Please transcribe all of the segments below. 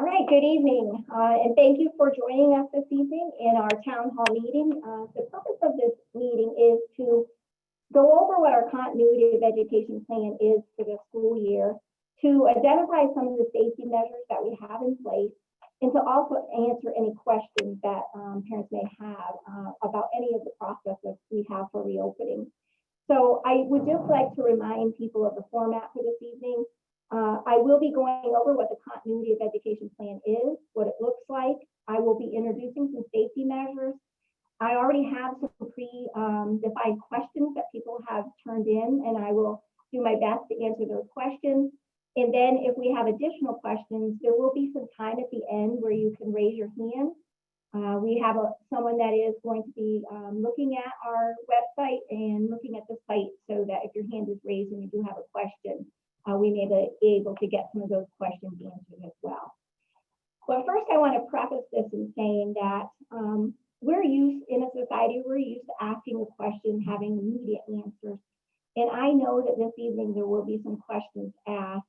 All right, good evening, and thank you for joining us this evening in our town hall meeting. The purpose of this meeting is to go over what our continuity of education plan is for the school year, to identify some of the safety measures that we have in place, and to also answer any questions that parents may have about any of the processes we have for reopening. So I would just like to remind people of the format for this evening. I will be going over what the continuity of education plan is, what it looks like. I will be introducing some safety measures. I already have some pre-defined questions that people have turned in, and I will do my best to answer those questions. And then if we have additional questions, there will be some time at the end where you can raise your hand. We have someone that is going to be looking at our website and looking at the site so that if your hand is raised and you do have a question, we may be able to get some of those questions answered as well. But first, I want to preface this in saying that we're used in a society, we're used to asking a question, having immediate answers. And I know that this evening there will be some questions asked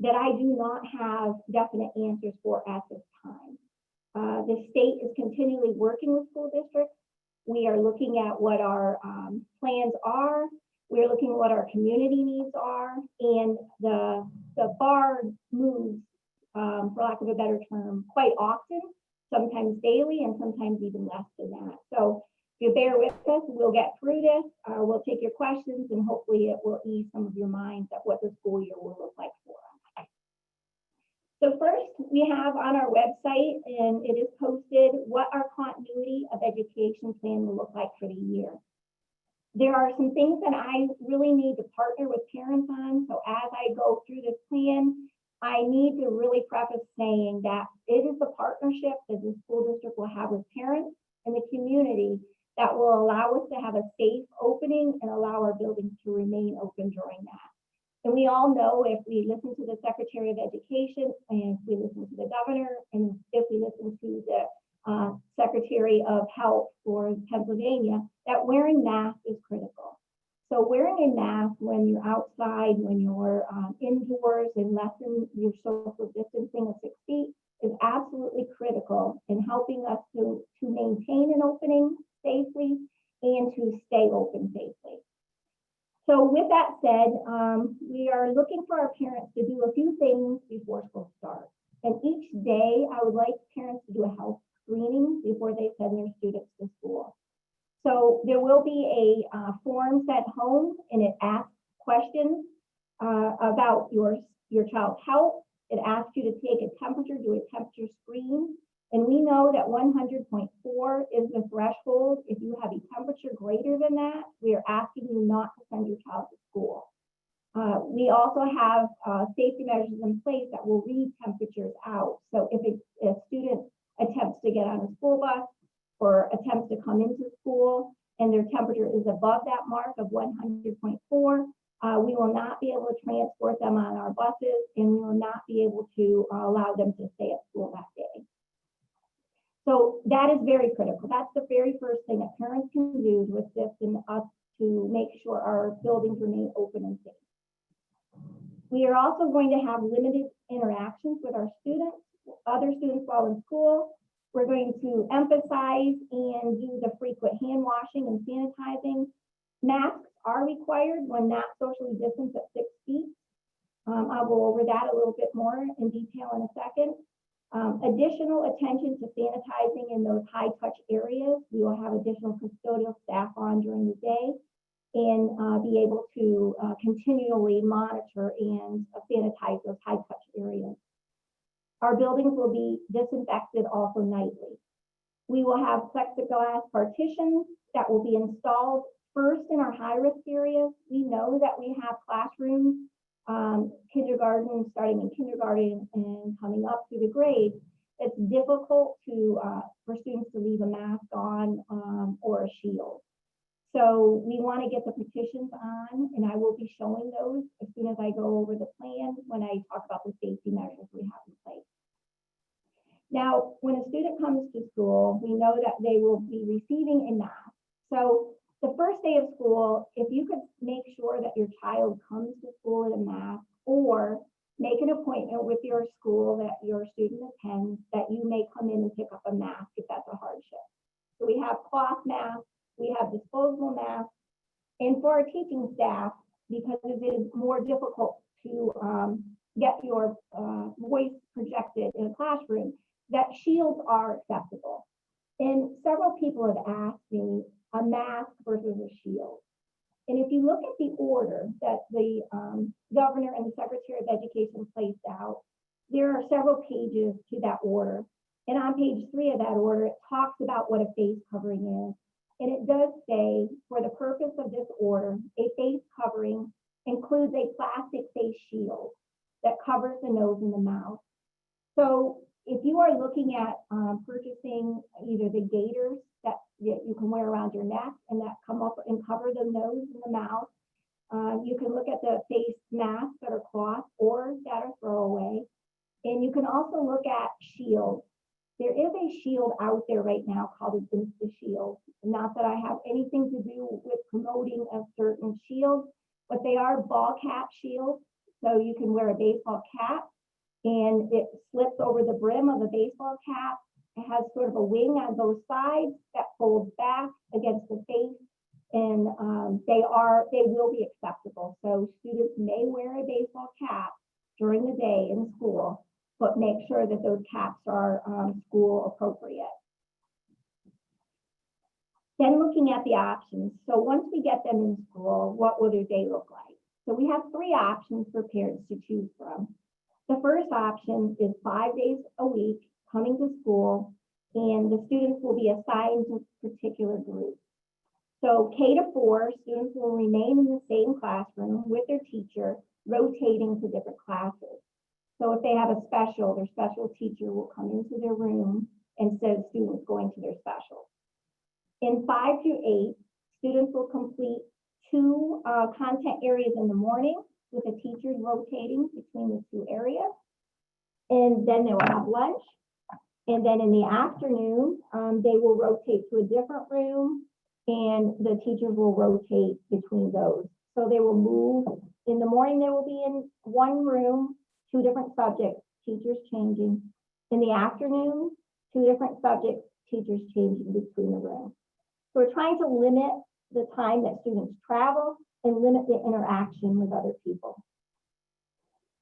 that I do not have definite answers for at this time. The state is continually working with school districts. We are looking at what our plans are. We're looking at what our community needs are, and the bar moves, for lack of a better term, quite often, sometimes daily, and sometimes even less than that. So if you bear with us, we'll get through this. We'll take your questions, and hopefully it will ease some of your minds at what the school year will look like for us. So first, we have on our website, and it is posted, what our continuity of education plan will look like for the year. There are some things that I really need to partner with parents on. So as I go through this plan, I need to really preface saying that it is the partnership that the school district will have with parents and the community that will allow us to have a safe opening and allow our buildings to remain open during that. And we all know, if we listen to the Secretary of Education, and if we listen to the governor, and if we listen to the Secretary of Health for Pennsylvania, that wearing masks is critical. So wearing a mask when you're outside, when you're indoors, and lessen your social distancing of 6 feet is absolutely critical in helping us to maintain an opening safely and to stay open safely. So with that said, we are looking for our parents to do a few things before school starts. And each day, I would like parents to do a health screening before they send their students to school. So there will be a form sent home, and it asks questions about your child's health. It asks you to take a temperature, do a temperature screen. And we know that 100.4 is the threshold. If you have a temperature greater than that, we are asking you not to send your child to school. We also have safety measures in place that will read temperatures out. So if a student attempts to get on a school bus or attempts to come into school and their temperature is above that mark of 100.4, we will not be able to transport them on our buses, and we will not be able to allow them to stay at school that day. So that is very critical. That's the very first thing that parents can do to assist in us to make sure our buildings remain open and safe. We are also going to have limited interactions with our students, other students while in school. We're going to emphasize and do the frequent hand washing and sanitizing. Masks are required when not socially distanced at 6 feet. I'll go over that a little bit more in detail in a second. Additional attention to sanitizing in those high touch areas. We will have additional custodial staff on during the day and be able to continually monitor and sanitize those high touch areas. Our buildings will be disinfected also nightly. We will have plexiglass partitions that will be installed first in our high risk areas. We know that we have classrooms, kindergarten, starting in kindergarten and coming up through the grades. It's difficult for students to leave a mask on or a shield. So we want to get the partitions on, and I will be showing those as soon as I go over the plan when I talk about the safety measures we have in place. Now, when a student comes to school, we know that they will be receiving a mask. So the first day of school, if you could make sure that your child comes to school in a mask, or make an appointment with your school that your student attends that you may come in and pick up a mask if that's a hardship. So we have cloth masks, we have disposable masks, and for our teaching staff, because it is more difficult to get your voice projected in a classroom, that shields are acceptable. And several people have asked me a mask versus a shield. And if you look at the order that the governor and the Secretary of Education placed out, there are several pages to that order. And on page 3 of that order, it talks about what a face covering is. And it does say, for the purpose of this order, a face covering includes a plastic face shield that covers the nose and the mouth. So if you are looking at purchasing either the gaiters that you can wear around your neck and that come up and cover the nose and the mouth, you can look at the face masks that are cloth or that are throwaway. And you can also look at shields. There is a shield out there right now called an InstaShield. Not that I have anything to do with promoting a certain shield, but they are ball cap shields. So you can wear a baseball cap and it slips over the brim of a baseball cap. It has sort of a wing on both sides that folds back against the face, and they will be acceptable. So students may wear a baseball cap during the day in school, but make sure that those caps are school appropriate. Then looking at the options. So once we get them in school, what will their day look like? So we have 3 options for parents to choose from. The first option is 5 days a week coming to school, and the students will be assigned to particular groups. So K to 4 students will remain in the same classroom with their teacher, rotating to different classes. So if they have a special, their special teacher will come into their room instead of students going to their special. In 5 through 8, students will complete 2 content areas in the morning with the teachers rotating between the 2 areas. And then they will have lunch. And then in the afternoon, they will rotate to a different room and the teachers will rotate between those. So they will move. In the morning, they will be in one room, 2 different subjects, teachers changing. In the afternoon, 2 different subjects, teachers changing between the rooms. So we're trying to limit the time that students travel and limit the interaction with other people.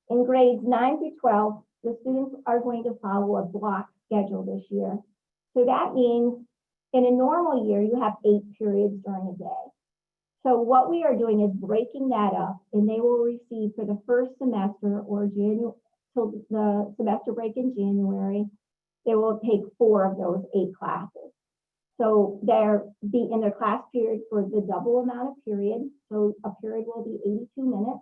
In grades 9 through 12, the students are going to follow a block schedule this year. So that means in a normal year, you have 8 periods during a day. So what we are doing is breaking that up, and they will receive for the first semester or January till the semester break in January, they will take 4 of those 8 classes. So they'll be in their class period for the double amount of period. So a period will be 82 minutes.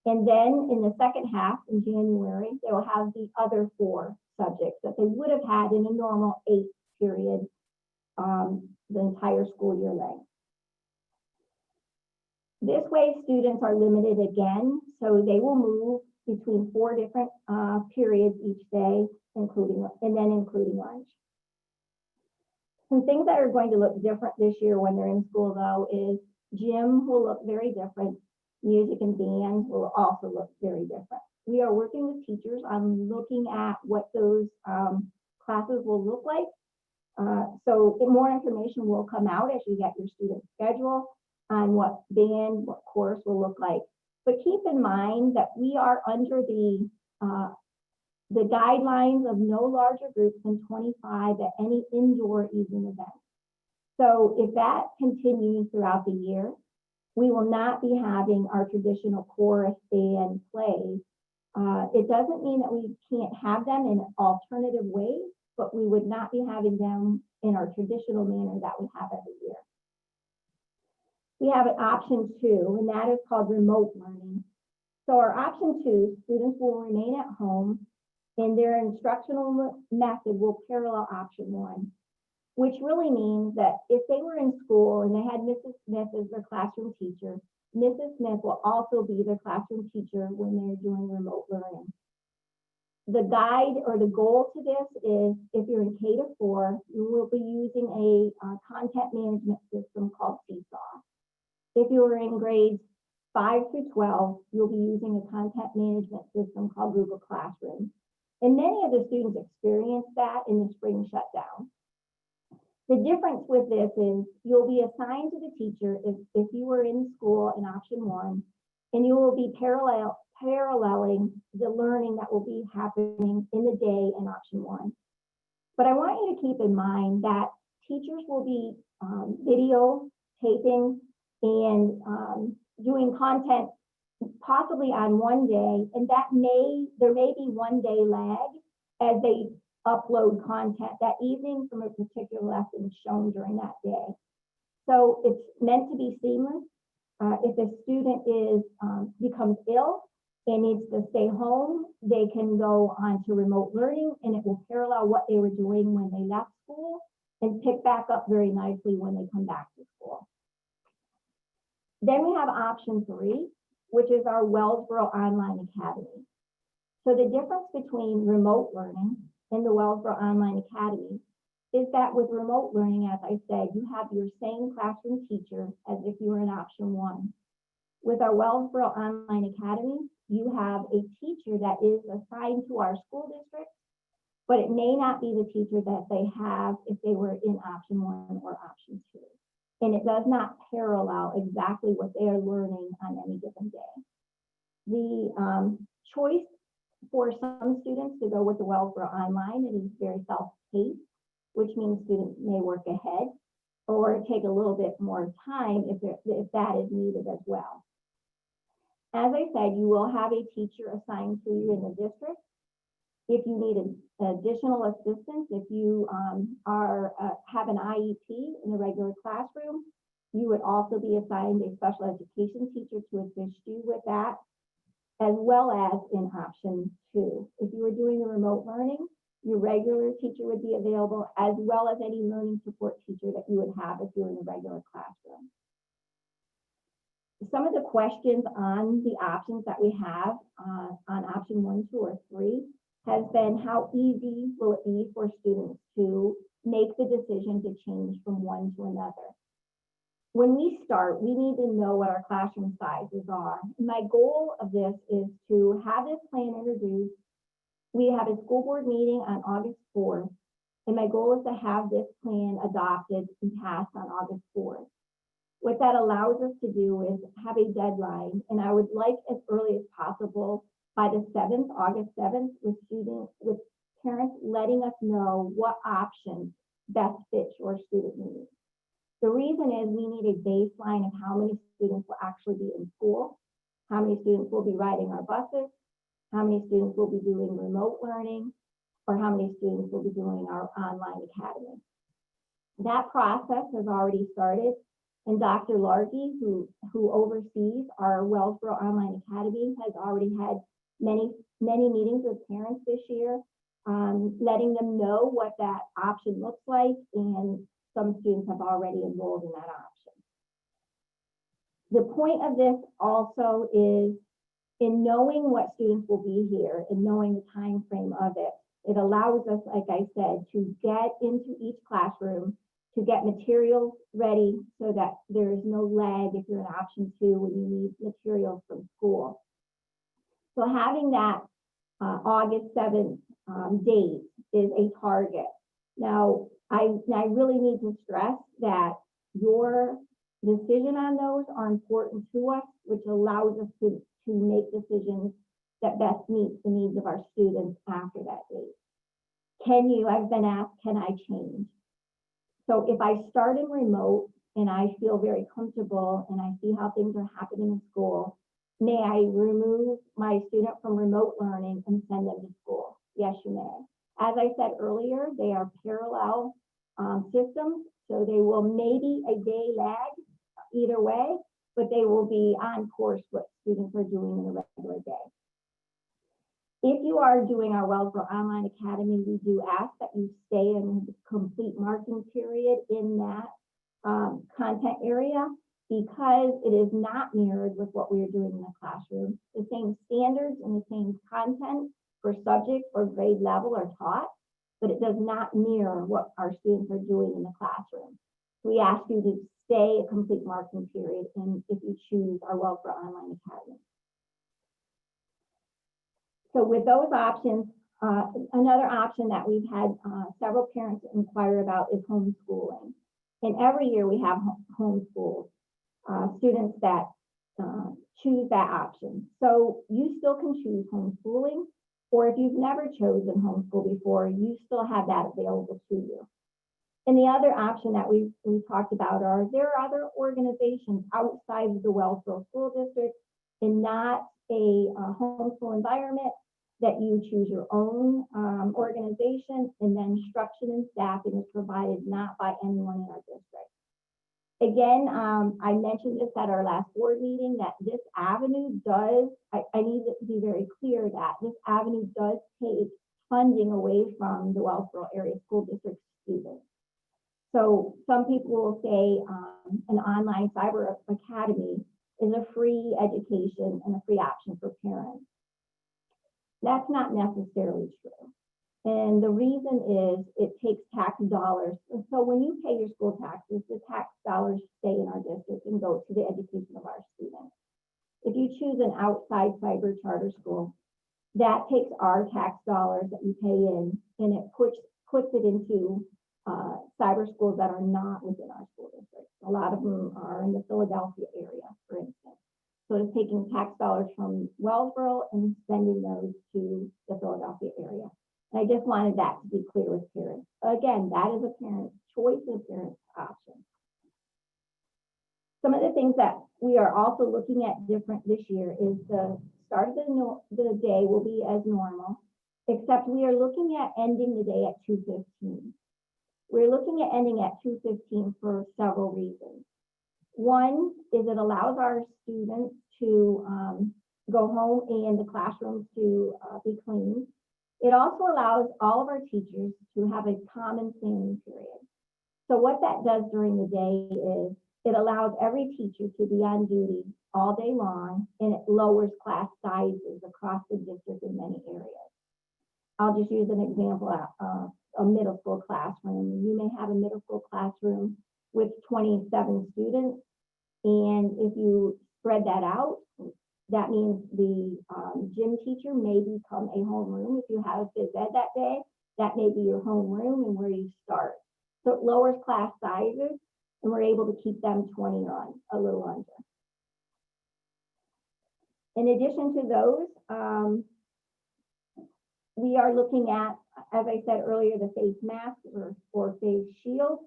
And then in the second half in January, they will have the other 4 subjects that they would have had in a normal 8 period the entire school year length. This way, students are limited again, so they will move between 4 different periods each day, including lunch. Some things that are going to look different this year when they're in school, though, is gym will look very different. Music and band will also look very different. We are working with teachers on looking at what those classes will look like. So more information will come out as you get your student schedule on what band, what course will look like. But keep in mind that we are under the guidelines of no larger groups than 25 at any indoor evening event. So if that continues throughout the year, we will not be having our traditional chorus band plays. It doesn't mean that we can't have them in alternative ways, but we would not be having them in our traditional manner that we have every year. We have an option 2, and that is called remote learning. So our option 2, students will remain at home and their instructional method will parallel option 1, which really means that if they were in school and they had Mrs. Smith as their classroom teacher, Mrs. Smith will also be their classroom teacher when they're doing remote learning. The guide or the goal to this is if you're in K to 4, you will be using a content management system called Seesaw. If you are in grades 5 through 12, you'll be using a content management system called Google Classroom. And many of the students experience that in the spring shutdown. The difference with this is you'll be assigned to the teacher if you were in school in option 1, and you will be paralleling the learning that will be happening in the day in option 1. But I want you to keep in mind that teachers will be video taping and doing content possibly on one day, and there may be one day lag as they upload content that evening from a particular lesson shown during that day. So it's meant to be seamless. If a student becomes ill and needs to stay home, they can go on to remote learning, and it will parallel what they were doing when they left school and pick back up very nicely when they come back to school. Then we have option 3, which is our Wellsboro Online Academy. So the difference between remote learning and the Wellsboro Online Academy is that with remote learning, as I said, you have your same classroom teacher as if you were in option 1. With our Wellsboro Online Academy, you have a teacher that is assigned to our school district, but it may not be the teacher that they have if they were in option 1 or option 2. And it does not parallel exactly what they are learning on any given day. The choice for some students to go with the Wellsboro Online, it is very self-paced, which means students may work ahead or take a little bit more time if that is needed as well. As I said, you will have a teacher assigned to you in the district. If you need additional assistance, if you have an IEP in the regular classroom, you would also be assigned a special education teacher to assist you with that, as well as in option 2. If you were doing the remote learning, your regular teacher would be available, as well as any learning support teacher that you would have if you were in the regular classroom. Some of the questions on the options that we have on option 1, 2, or 3 has been, how easy will it be for students to make the decision to change from one to another? When we start, we need to know what our classroom sizes are. My goal of this is to have this plan introduced. We have a school board meeting on August 4th, and my goal is to have this plan adopted and passed on August 4th. What that allows us to do is have a deadline, and I would like as early as possible by the 7th, August 7th, with parents letting us know what options best fit your student needs. The reason is we need a baseline of how many students will actually be in school, how many students will be riding our buses, how many students will be doing remote learning, or how many students will be doing our online academy. That process has already started, and Dr. Largy, who oversees our Wellsboro Online Academy, has already had many meetings with parents this year, letting them know what that option looks like, and some students have already enrolled in that option. The point of this also is in knowing what students will be here and knowing the time frame of it, it allows us, like I said, to get into each classroom, to get materials ready so that there is no lag if you're in option 2 when you need materials from school. So having that August 7th date is a target. Now, I really need to stress that your decision on those are important to us, which allows us to make decisions that best meet the needs of our students after that date. I've been asked, can I change? So if I start in remote and I feel very comfortable and I see how things are happening in school, may I remove my student from remote learning and send them to school? Yes, you may. As I said earlier, they are parallel systems, so they will maybe a day lag either way, but they will be on course what students are doing in a regular day. If you are doing our Wellsboro Online Academy, we do ask that you stay in the complete marking period in that content area, because it is not mirrored with what we are doing in the classroom. The same standards and the same content for subject or grade level are taught, but it does not mirror what our students are doing in the classroom. We ask you to stay a complete marking period if you choose our Wellsboro Online Academy. So with those options, another option that we've had several parents inquire about is homeschooling. And every year we have homeschool students that choose that option. So you still can choose homeschooling, or if you've never chosen homeschool before, you still have that available to you. And the other option that we talked about are there are other organizations outside of the Wellsboro School District and not a homeschool environment that you choose your own organization, and then instruction and staffing is provided not by anyone in our district. Again, I mentioned this at our last board meeting that this avenue does, I need it to be very clear that this avenue does take funding away from the Wellsboro Area School District students. So some people will say an online cyber academy is a free education and a free option for parents. That's not necessarily true. And the reason is it takes tax dollars. So when you pay your school taxes, the tax dollars stay in our district and go to the education of our students. If you choose an outside cyber charter school, that takes our tax dollars that you pay in and it puts it into cyber schools that are not within our school district. A lot of them are in the Philadelphia area, for instance. So it's taking tax dollars from Wellsboro and sending those to the Philadelphia area. And I just wanted that to be clear with parents. Again, that is a parent's choice and a parent's option. Some of the things that we are also looking at different this year is the start of the day will be as normal, except we are looking at ending the day at 2:15. We're looking at ending at 2:15 for several reasons. One is it allows our students to go home and the classrooms to be clean. It also allows all of our teachers to have a common planning period. So what that does during the day is it allows every teacher to be on duty all day long, and it lowers class sizes across the district in many areas. I'll just use an example of a middle school classroom. You may have a middle school classroom with 27 students, and if you spread that out, that means the gym teacher may become a homeroom. If you have phys ed that day, that may be your homeroom and where you start. So it lowers class sizes, and we're able to keep them 20 or a little under. In addition to those, we are looking at, as I said earlier, the face mask or face shield.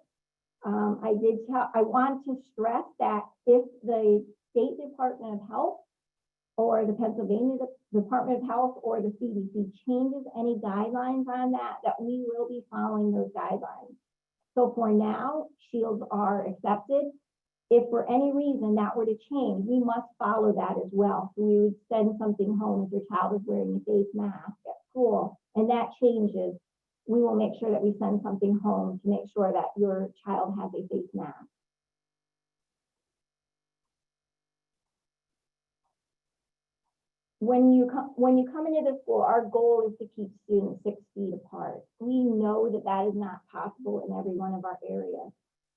I want to stress that if the State Department of Health or the Pennsylvania Department of Health or the CDC changes any guidelines on that we will be following those guidelines. So for now, shields are accepted. If for any reason that were to change, we must follow that as well. So we would send something home if your child is wearing a face mask at school and that changes, we will make sure that we send something home to make sure that your child has a face mask. When you come into the school, our goal is to keep students 6 feet apart. We know that that is not possible in every one of our areas.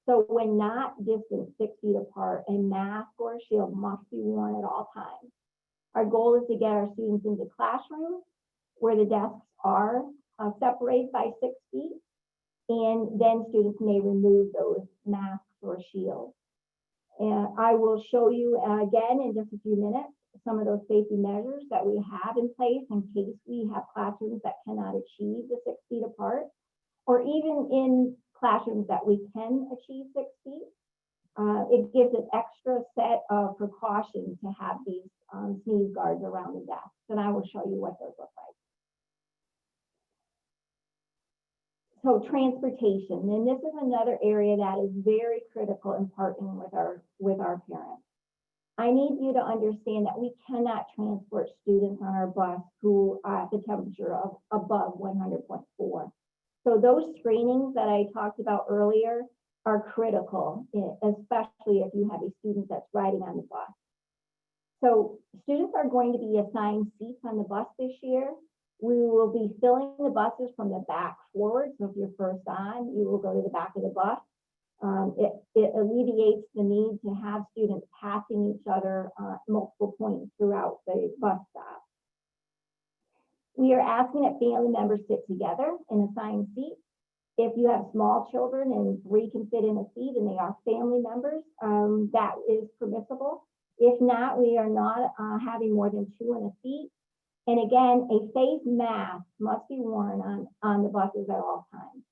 So when not distant 6 feet apart, a mask or a shield must be worn at all times. Our goal is to get our students into classrooms where the desks are separated by 6 feet, and then students may remove those masks or shields. And I will show you again in just a few minutes some of those safety measures that we have in place in case we have classrooms that cannot achieve the 6 feet apart, or even in classrooms that we can achieve 6 feet. It gives an extra set of precautions to have these sneeze guards around the desks, and I will show you what those look like. So transportation, and this is another area that is very critical in partnering with our parents. I need you to understand that we cannot transport students on our bus who are at the temperature of above 100.4. So those screenings that I talked about earlier are critical, especially if you have a student that's riding on the bus. So students are going to be assigned seats on the bus this year. We will be filling the buses from the back forward. So if you're first on, you will go to the back of the bus. It alleviates the need to have students passing each other multiple points throughout the bus stop. We are asking that family members sit together in assigned seats. If you have small children and 3 can fit in a seat and they are family members, that is permissible. If not, we are not having more than 2 in a seat. And again, a face mask must be worn on the buses at all times.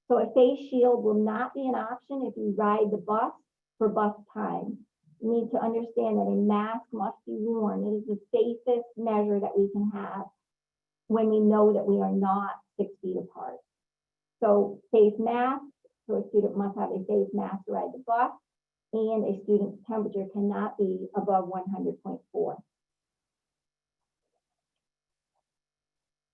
So a face shield will not be an option if you ride the bus for bus time. You need to understand that a mask must be worn. It is the safest measure that we can have when we know that we are not 6 feet apart. So face mask, so a student must have a face mask to ride the bus, and a student's temperature cannot be above 100.4.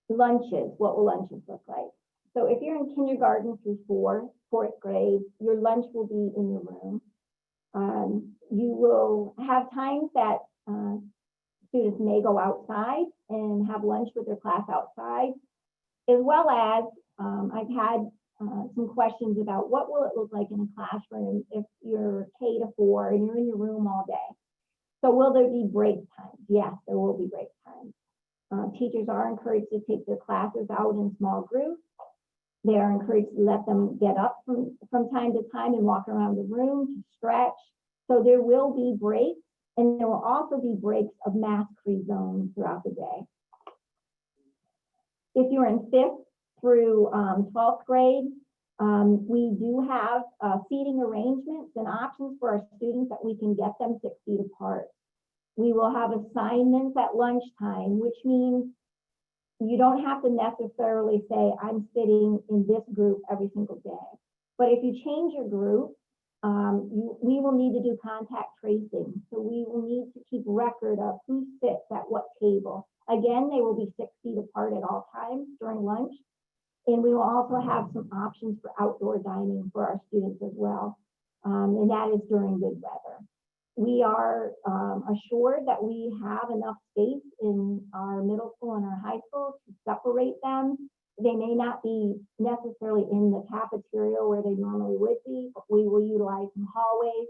Lunches, what will lunches look like? So if you're in kindergarten through fourth grade, your lunch will be in your room. You will have times that students may go outside and have lunch with their class outside, as well as I've had some questions about what will it look like in a classroom if you're K to 4 and you're in your room all day. So will there be break times? Yes, there will be break times. Teachers are encouraged to take their classes out in small groups. They are encouraged to let them get up from time to time and walk around the room to stretch. So there will be breaks, and there will also be breaks of mask-free zones throughout the day. If you're in 5th through 12th grade, we do have seating arrangements and options for our students that we can get them 6 feet apart. We will have assignments at lunchtime, which means you don't have to necessarily say, I'm sitting in this group every single day. But if you change your group, we will need to do contact tracing. So we will need to keep record of who sits at what table. Again, they will be 6 feet apart at all times during lunch. And we will also have some options for outdoor dining for our students as well. And that is during good weather. We are assured that we have enough space in our middle school and our high school to separate them. They may not be necessarily in the cafeteria where they normally would be, but we will utilize some hallways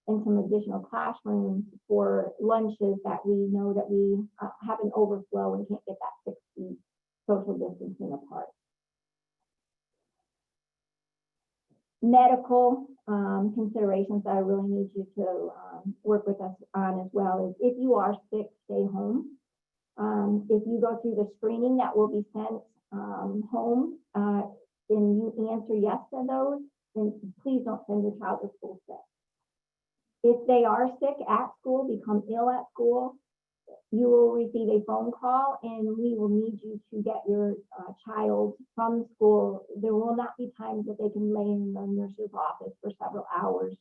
and some additional classrooms for lunches that we know that we have an overflow and can't get that 6 feet social distancing apart. Medical considerations that I really need you to work with us on as well is if you are sick, stay home. If you go through the screening that will be sent home and you answer yes to those, then please don't send your child to school sick. If they are sick at school, become ill at school, you will receive a phone call and we will need you to get your child from school. There will not be times that they can lay in the nurse's office for several hours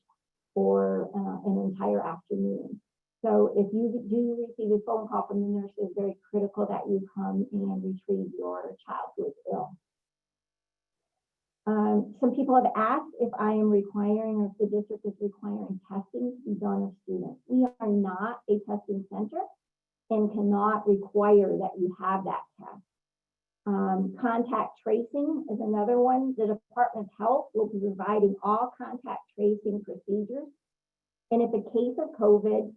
or an entire afternoon. So if you do receive a phone call from the nurse, it's very critical that you come and retrieve your child who is ill. Some people have asked if I am requiring or if the district is requiring testing to be done of students. We are not a testing center and cannot require that you have that test. Contact tracing is another one. The Department of Health will be providing all contact tracing procedures. And if a case of COVID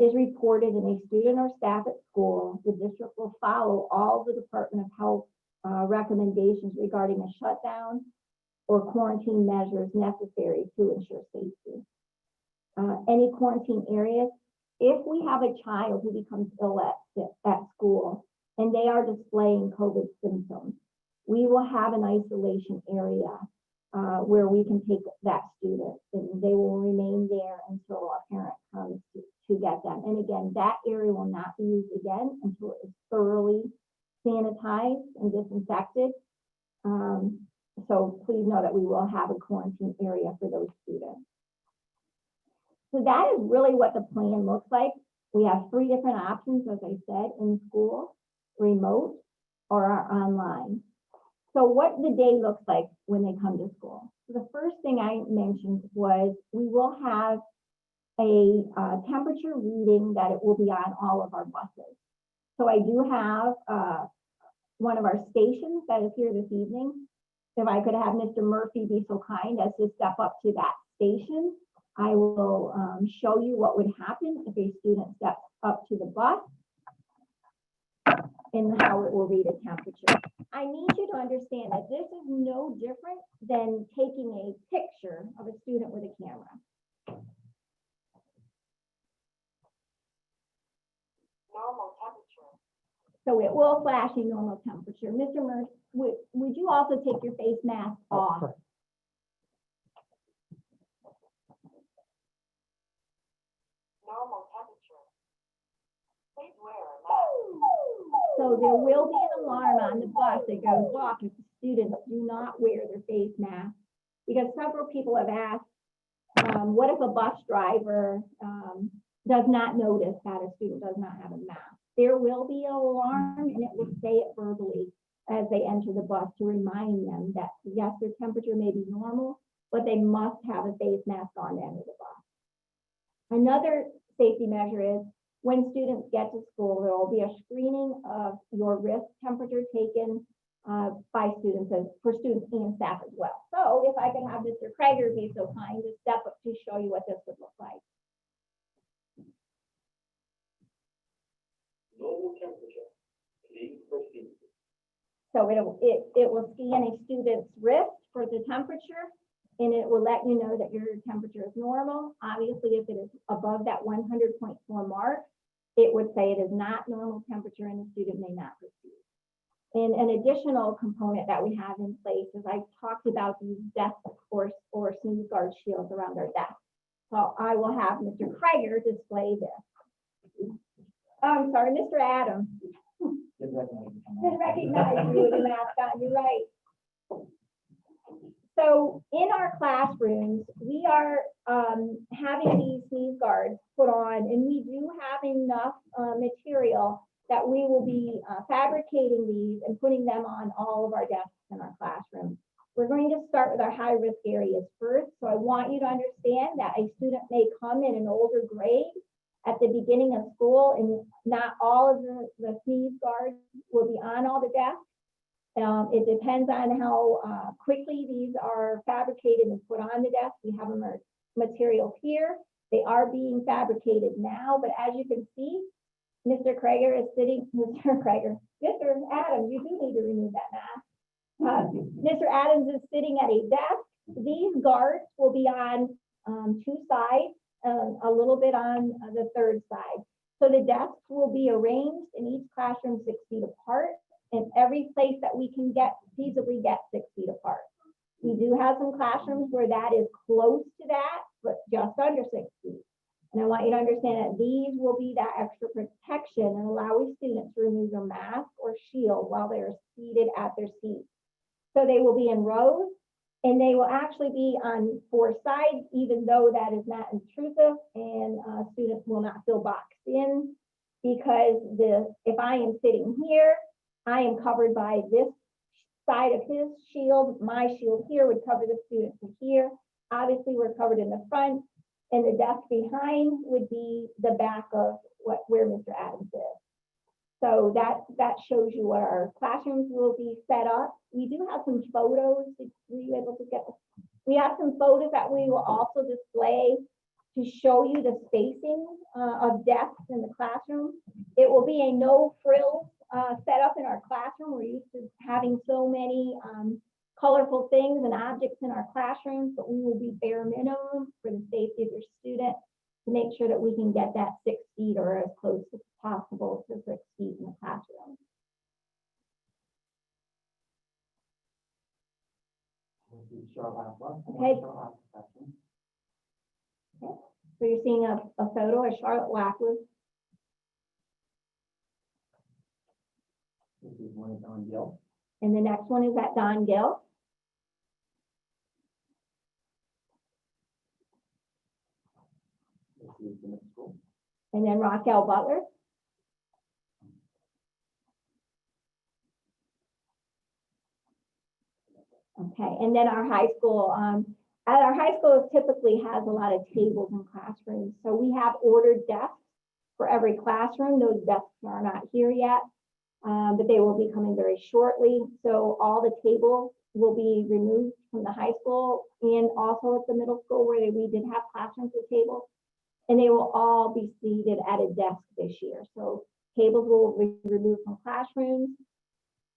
is reported in a student or staff at school, the district will follow all the Department of Health recommendations regarding a shutdown or quarantine measures necessary to ensure safety. Any quarantine areas, if we have a child who becomes ill at school and they are displaying COVID symptoms, we will have an isolation area where we can take that student and they will remain there until a parent comes to get them. And again, that area will not be used again until it is thoroughly sanitized and disinfected. So please know that we will have a quarantine area for those students. So that is really what the plan looks like. We have 3 different options, as I said, in school, remote, or online. So what the day looks like when they come to school. So the first thing I mentioned was we will have a temperature reading that it will be on all of our buses. So I do have one of our stations that is here this evening. if I could have Mr. Murphy be so kind as to step up to that station, I will show you what would happen if a student steps up to the bus and how it will read a temperature. I need you to understand that this is no different than taking a picture of a student with a camera. Normal temperature. So it will flash a normal temperature. Mr. Murphy, would you also take your face mask off? Normal temperature. Please wear a mask. So there will be an alarm on the bus that goes off if the students do not wear their face mask. Because several people have asked, what if a bus driver does not notice that a student does not have a mask? There will be an alarm and it will say it verbally as they enter the bus to remind them that yes, their temperature may be normal, but they must have a face mask on to enter the bus. Another safety measure is when students get to school, there will be a screening of your wrist temperature taken by students for students and staff as well. So if I could have Mr. Krager be so kind to step up to show you what this would look like. Normal temperature, please proceed. So it will scan a student's wrist for the temperature, and it will let you know that your temperature is normal. Obviously, if it is above that 100.4 mark, it would say it is not normal temperature and the student may not proceed. And an additional component that we have in place is I talked about these desk or sneeze guard shields around our desk. So I will have Mr. Krager display this. I'm sorry, Mr. Adams. Didn't recognize you with the mask on, you're right. So in our classrooms, we are having these sneeze guards put on, and we do have enough material that we will be fabricating these and putting them on all of our desks in our classroom. We're going to start with our high-risk areas first. So I want you to understand that a student may come in an older grade at the beginning of school, and not all of the sneeze guards will be on all the desks. It depends on how quickly these are fabricated and put on the desk. We have them material here. They are being fabricated now, but as you can see, Mr. Krager is sitting, Mr. Adams, you do need to remove that mask. Mr. Adams is sitting at a desk. These guards will be on two sides, a little bit on the third side. So the desks will be arranged in each classroom 6 feet apart, and every place that we can feasibly get 6 feet apart. We do have some classrooms where that is close to that, but just under 6 feet. And I want you to understand that these will be that extra protection and allow students to remove their mask or shield while they're seated at their seats. So they will be in rows, and they will actually be on 4 sides, even though that is not intrusive, and students will not feel boxed in, because if I am sitting here, I am covered by this side of his shield. My shield here would cover the student from here. Obviously, we're covered in the front, and the desk behind would be the back of where Mr. Adams is. So that shows you what our classrooms will be set up. We do have some photos. Were you able to get this? We have some photos that we will also display to show you the spacing of desks in the classroom. It will be a no frills setup in our classroom. We're used to having so many colorful things and objects in our classrooms, but we will be bare minimum for the safety of your student to make sure that we can get that 6 feet or as close as possible to 6 feet in the classroom. Okay. So you're seeing a photo of Charlotte Lackwood. This is one of Don Gill. And the next one is at Don Gill. This is the next school. And then Raquel Butler. Okay, and then our high school. At our high school, it typically has a lot of tables in classrooms. So we have ordered desks for every classroom. Those desks are not here yet, but they will be coming very shortly. So all the tables will be removed from the high school and also at the middle school where we did have classrooms with tables. And they will all be seated at a desk this year. So tables will be removed from classrooms.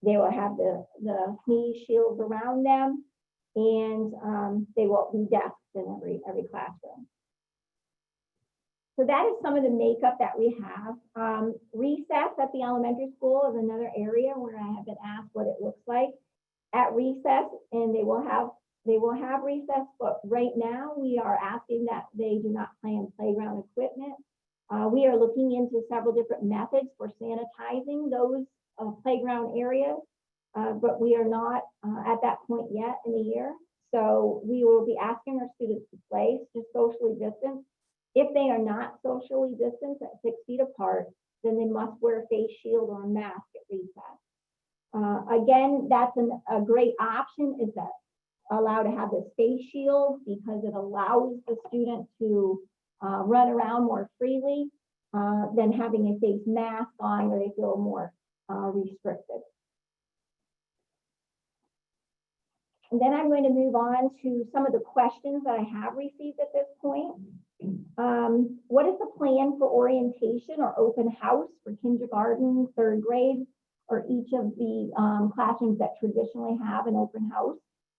They will have the sneeze shields around them, and they will be desks in every classroom. So that is some of the makeup that we have. Recess at the elementary school is another area where I have been asked what it looks like at recess, and they will have recess, but right now we are asking that they do not play in playground equipment. We are looking into several different methods for sanitizing those playground areas, but we are not at that point yet in the year. So we will be asking our students to play just socially distanced. If they are not socially distanced at 6 feet apart, then they must wear a face shield or a mask at recess. Again, that's a great option, is that allowed to have this face shield because it allows the student to run around more freely than having a face mask on where they feel more restricted. And then I'm going to move on to some of the questions that I have received at this point. What is the plan for orientation or open house for kindergarten, third grade, or each of the classrooms that traditionally have an open house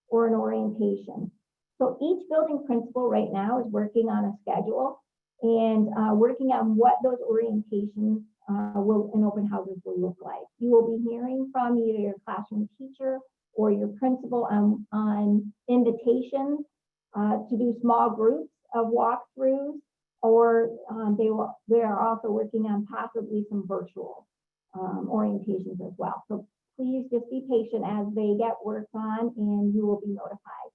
or an orientation? So each building principal right now is working on a schedule and working on what those orientations and open houses will look like. You will be hearing from either your classroom teacher or your principal on invitations to do small groups of walkthroughs, or they are also working on possibly some virtual orientations as well. So please just be patient as they get worked on, and you will be notified.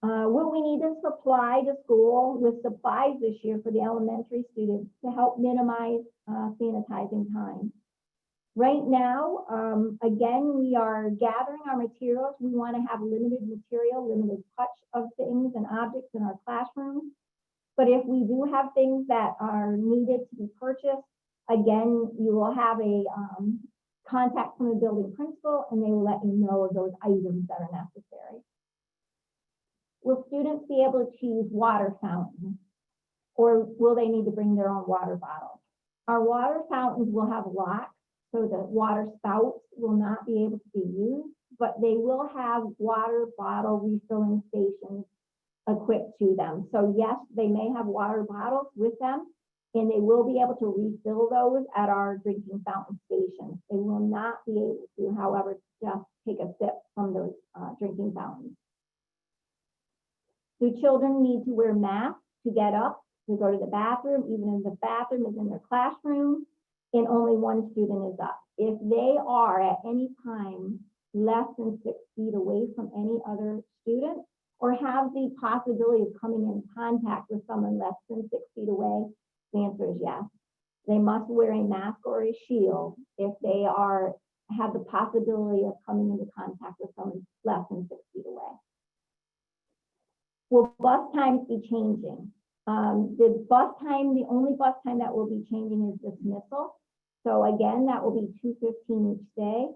Will we need to supply the school with supplies this year for the elementary students to help minimize sanitizing time? Right now, again, we are gathering our materials. We want to have limited material, limited touch of things and objects in our classrooms. But if we do have things that are needed to be purchased, again, you will have a contact from the building principal, and they will let you know of those items that are necessary. Will students be able to use water fountains, or will they need to bring their own water bottles? Our water fountains will have locks, so the water spouts will not be able to be used, but they will have water bottle refilling stations equipped to them. So yes, they may have water bottles with them, and they will be able to refill those at our drinking fountain stations. They will not be able to, however, just take a sip from those drinking fountains. Do children need to wear masks to get up, to go to the bathroom, even if the bathroom is in their classroom and only one student is up? If they are at any time less than 6 feet away from any other student, or have the possibility of coming in contact with someone less than 6 feet away, the answer is yes. They must wear a mask or a shield if they have the possibility of coming into contact with someone less than 6 feet away. Will bus times be changing? The only bus time that will be changing is dismissal. So again, that will be 2:15 each day.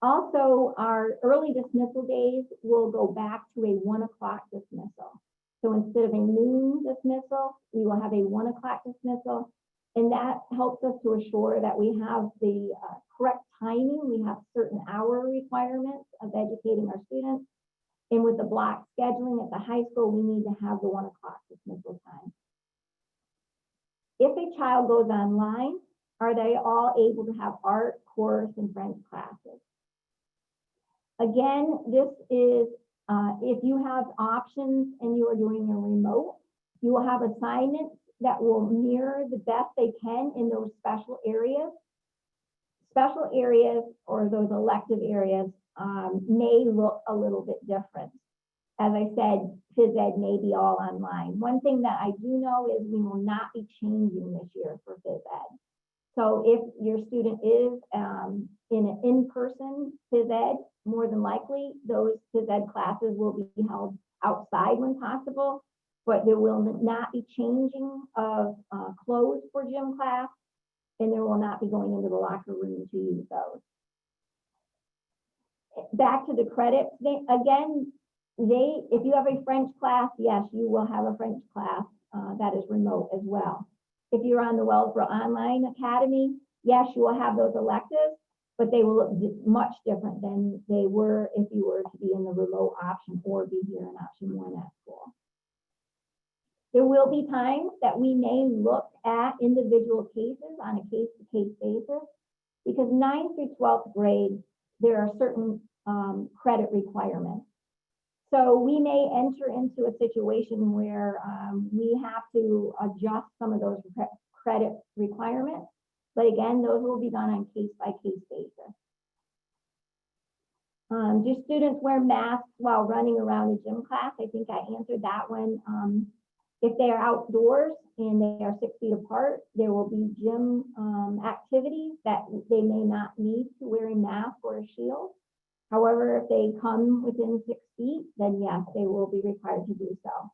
Also, our early dismissal days will go back to a 1 o'clock dismissal. So instead of a noon dismissal, we will have a 1 o'clock dismissal. And that helps us to assure that we have the correct timing. We have certain hour requirements of educating our students. And with the block scheduling at the high school, we need to have the 1 o'clock dismissal time. If a child goes online, are they all able to have art, chorus, and French classes? Again, this is, if you have options and you are doing a remote, you will have assignments that will mirror the best they can in those special areas. Special areas, or those elective areas, may look a little bit different. As I said, phys ed may be all online. One thing that I do know is we will not be changing this year for phys ed. So if your student is in an in-person phys ed, more than likely those phys ed classes will be held outside when possible, but there will not be changing of clothes for gym class, and there will not be going into the locker room to use those. back to the credit thing, again, if you have a French class, yes, you will have a French class that is remote as well. If you're on the Wellsboro Online Academy, yes, you will have those electives, but they will look much different than they were if you were to be in the remote option or be here in option 1 at school. There will be times that we may look at individual cases on a case-to-case basis, because 9th through 12th grade, there are certain credit requirements. So we may enter into a situation where we have to adjust some of those credit requirements. But again, those will be done on case-by-case basis. Do students wear masks while running around a gym class? I think I answered that one. If they are outdoors and they are 6 feet apart, there will be gym activities that they may not need to wear a mask or a shield. However, if they come within 6 feet, then yes, they will be required to do so.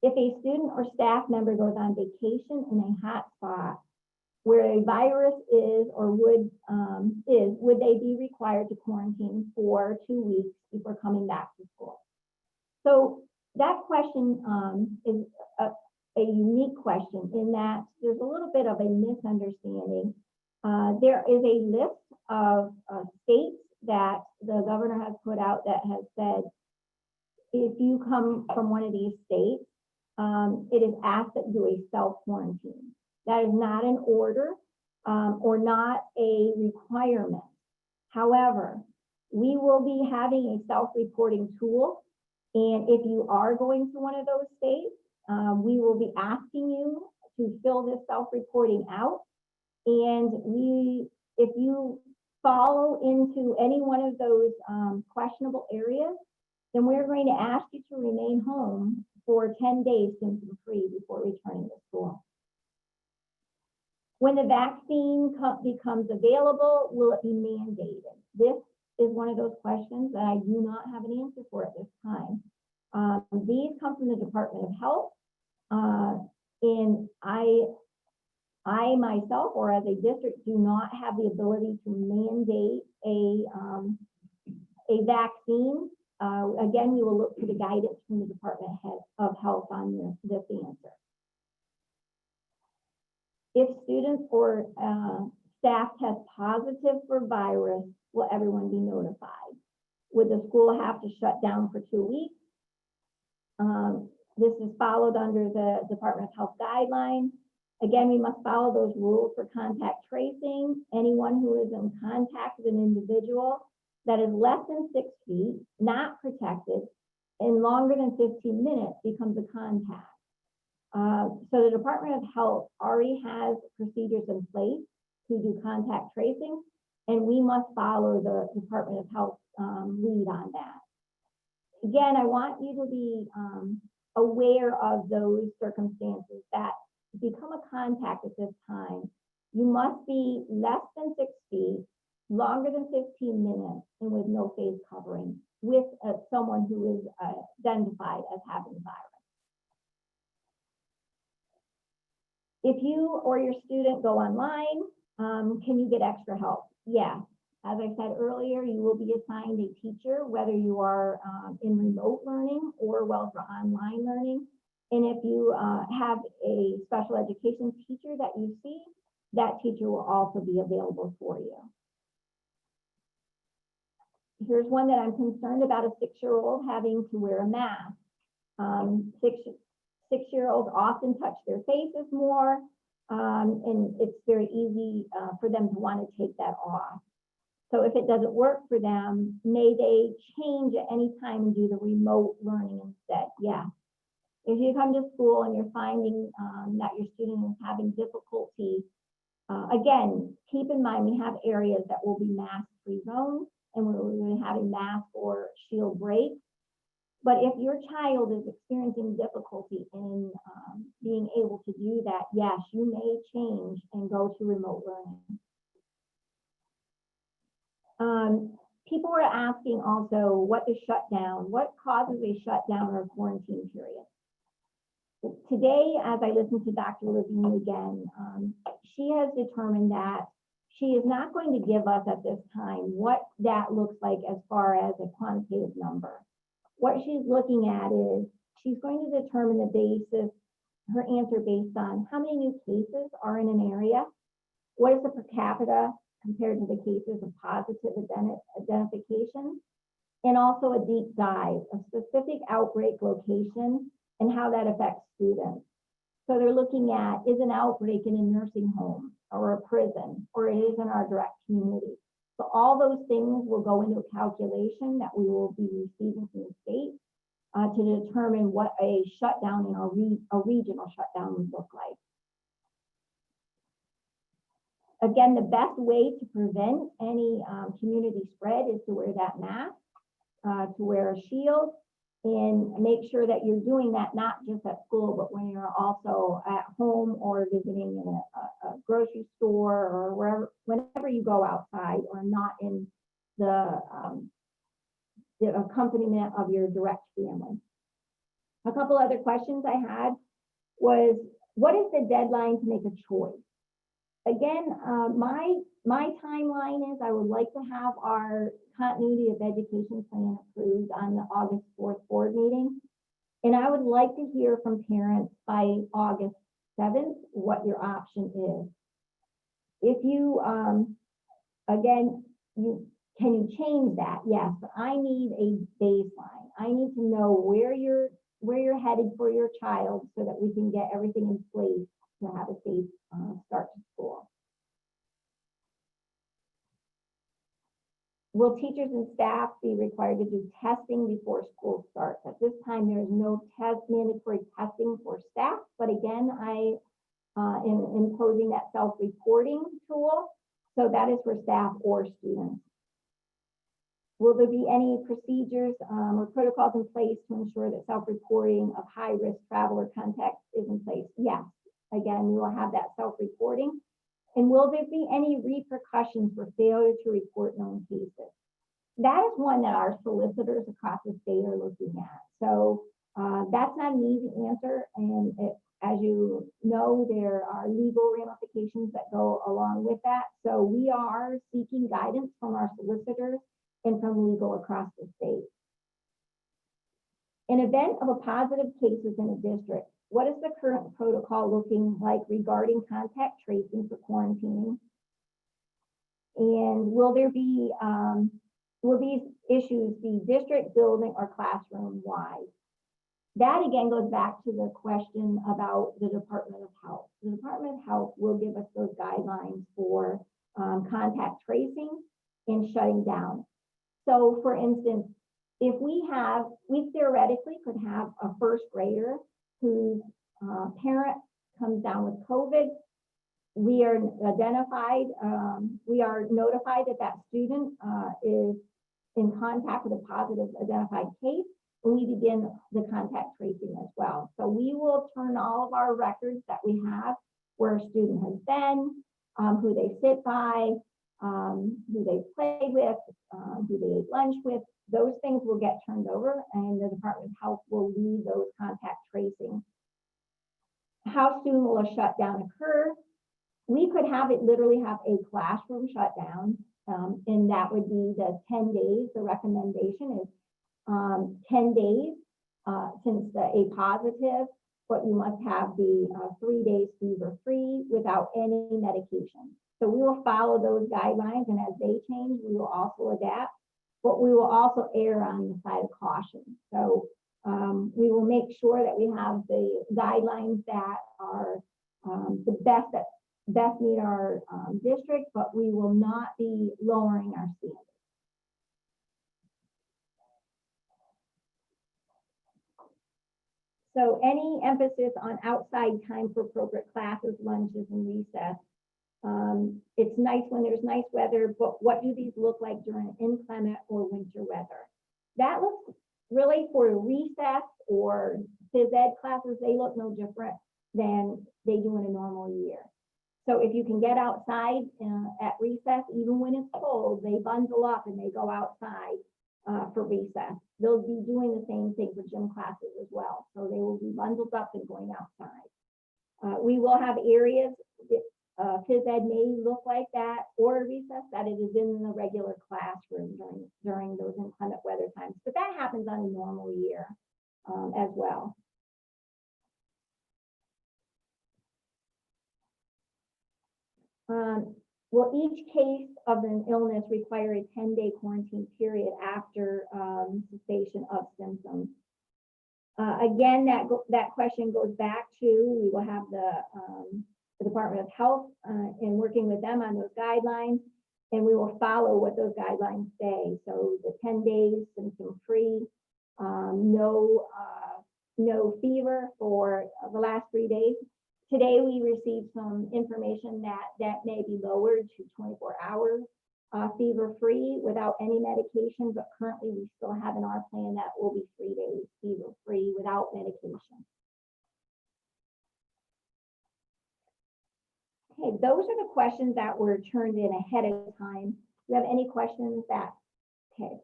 If a student or staff member goes on vacation in a hot spot where a virus is or would they be required to quarantine for 2 weeks before coming back to school? So that question is a unique question in that there's a little bit of a misunderstanding. There is a list of states that the governor has put out that has said, if you come from one of these states, it is asked that you do a self-quarantine. That is not an order or not a requirement. However, we will be having a self-reporting tool. And if you are going to one of those states, we will be asking you to fill this self-reporting out. And if you fall into any one of those questionable areas, then we're going to ask you to remain home for 10 days symptom-free before returning to school. When the vaccine becomes available, will it be mandated? This is one of those questions that I do not have an answer for at this time. These come from the Department of Health, and I myself, or as a district, do not have the ability to mandate a vaccine. Again, we will look to the guidance from the Department of Health on this answer. If students or staff test positive for virus, will everyone be notified? Would the school have to shut down for 2 weeks? This is followed under the Department of Health guidelines. Again, we must follow those rules for contact tracing. Anyone who is in contact with an individual that is less than 6 feet, not protected, and longer than 15 minutes becomes a contact. So the Department of Health already has procedures in place to do contact tracing, and we must follow the Department of Health lead on that. Again, I want you to be aware of those circumstances that become a contact at this time. You must be less than 6 feet, longer than 15 minutes, and with no face covering, with someone who is identified as having the virus. If you or your student go online, can you get extra help? Yeah. As I said earlier, you will be assigned a teacher, whether you are in remote learning or for online learning. And if you have a special education teacher that you see, that teacher will also be available for you. Here's one that I'm concerned about: a 6-year-old having to wear a mask. Six-year-olds often touch their faces more, and it's very easy for them to want to take that off. So if it doesn't work for them, may they change at any time and do the remote learning instead? Yeah. If you come to school and you're finding that your student is having difficulty, again, keep in mind we have areas that will be mask-free zones, and we're going to have a mask or shield break. But if your child is experiencing difficulty in being able to do that, yes, you may change and go to remote learning. People were asking also, what is shutdown? What causes a shutdown or a quarantine period? Today, as I listened to Dr. Levine again, she has determined that She is not going to give us at this time what that looks like as far as a quantitative number. What she's looking at is she's going to determine the basis, her answer based on how many new cases are in an area, what is the per capita compared to the cases of positive identification, and also a deep dive, a specific outbreak location, and how that affects students. So they're looking at, is an outbreak in a nursing home or a prison, or it is in our direct community. So all those things will go into a calculation that we will be receiving from the state to determine what a shutdown in a regional shutdown would look like. Again, the best way to prevent any community spread is to wear that mask, to wear a shield, and make sure that you're doing that not just at school, but when you're also at home or visiting in a grocery store or wherever, whenever you go outside or not in the accompaniment of your direct family. A couple other questions I had was, what is the deadline to make a choice? Again, my timeline is I would like to have our continuity of education plan approved on the August 4th board meeting. And I would like to hear from parents by August 7th what your option is. If you, again, can you change that? Yes, but I need a baseline. I need to know where you're headed for your child so that we can get everything in place to have a safe start to school. Will teachers and staff be required to do testing before school starts? At this time, there is no mandatory testing for staff, but again, I am imposing that self-reporting tool, so that is for staff or students. Will there be any procedures or protocols in place to ensure that self-reporting of high-risk travel or contact is in place? Yes. Again, we will have that self-reporting. And will there be any repercussions for failure to report known cases? That is one that our solicitors across the state are looking at. So that's not an easy answer. And as you know, there are legal ramifications that go along with that. So we are seeking guidance from our solicitors and from legal across the state. In event of a positive cases in a district, what is the current protocol looking like regarding contact tracing for quarantining? And will there be, will these issues be district, building, or classroom wide? That again goes back to the question about the Department of Health. The Department of Health will give us those guidelines for contact tracing and shutting down. So for instance, if we theoretically could have a first grader whose parent comes down with COVID, we are identified, we are notified that that student is in contact with a positive identified case, and we begin the contact tracing as well. So we will turn all of our records that we have, where a student has been, who they sit by, who they played with, who they ate lunch with. Those things will get turned over, and the Department of Health will lead those contact tracing. How soon will a shutdown occur? We could literally have a classroom shutdown, and that would be the 10 days. The recommendation is 10 days since a positive, but you must have the 3 days fever-free without any medication. So we will follow those guidelines, and as they change, we will also adapt, but we will also err on the side of caution. So we will make sure that we have the guidelines that are the best that best meet our district, but we will not be lowering our standards. So any emphasis on outside time for appropriate classes, lunches, and recess. It's nice when there's nice weather, but what do these look like during inclement or winter weather? That looks really for recess or phys ed classes, they look no different than they do in a normal year. So if you can get outside at recess, even when it's cold, they bundle up and they go outside for recess. They'll be doing the same thing for gym classes as well. So they will be bundled up and going outside. We will have areas phys ed may look like that, or a recess, that it is in the regular classroom during those inclement weather times. But that happens on a normal year as well. Will each case of an illness require a 10-day quarantine period after cessation of symptoms? Again, that question goes back to, we will have the Department of Health and working with them on those guidelines, and we will follow what those guidelines say. So the 10 days symptom-free, no fever for the last 3 days. Today, we received some information that may be lowered to 24 hours fever-free without any medication, but currently we still have in our plan that will be 3 days fever-free without medication. Okay, those are the questions that were turned in ahead of time. Do you have any questions okay.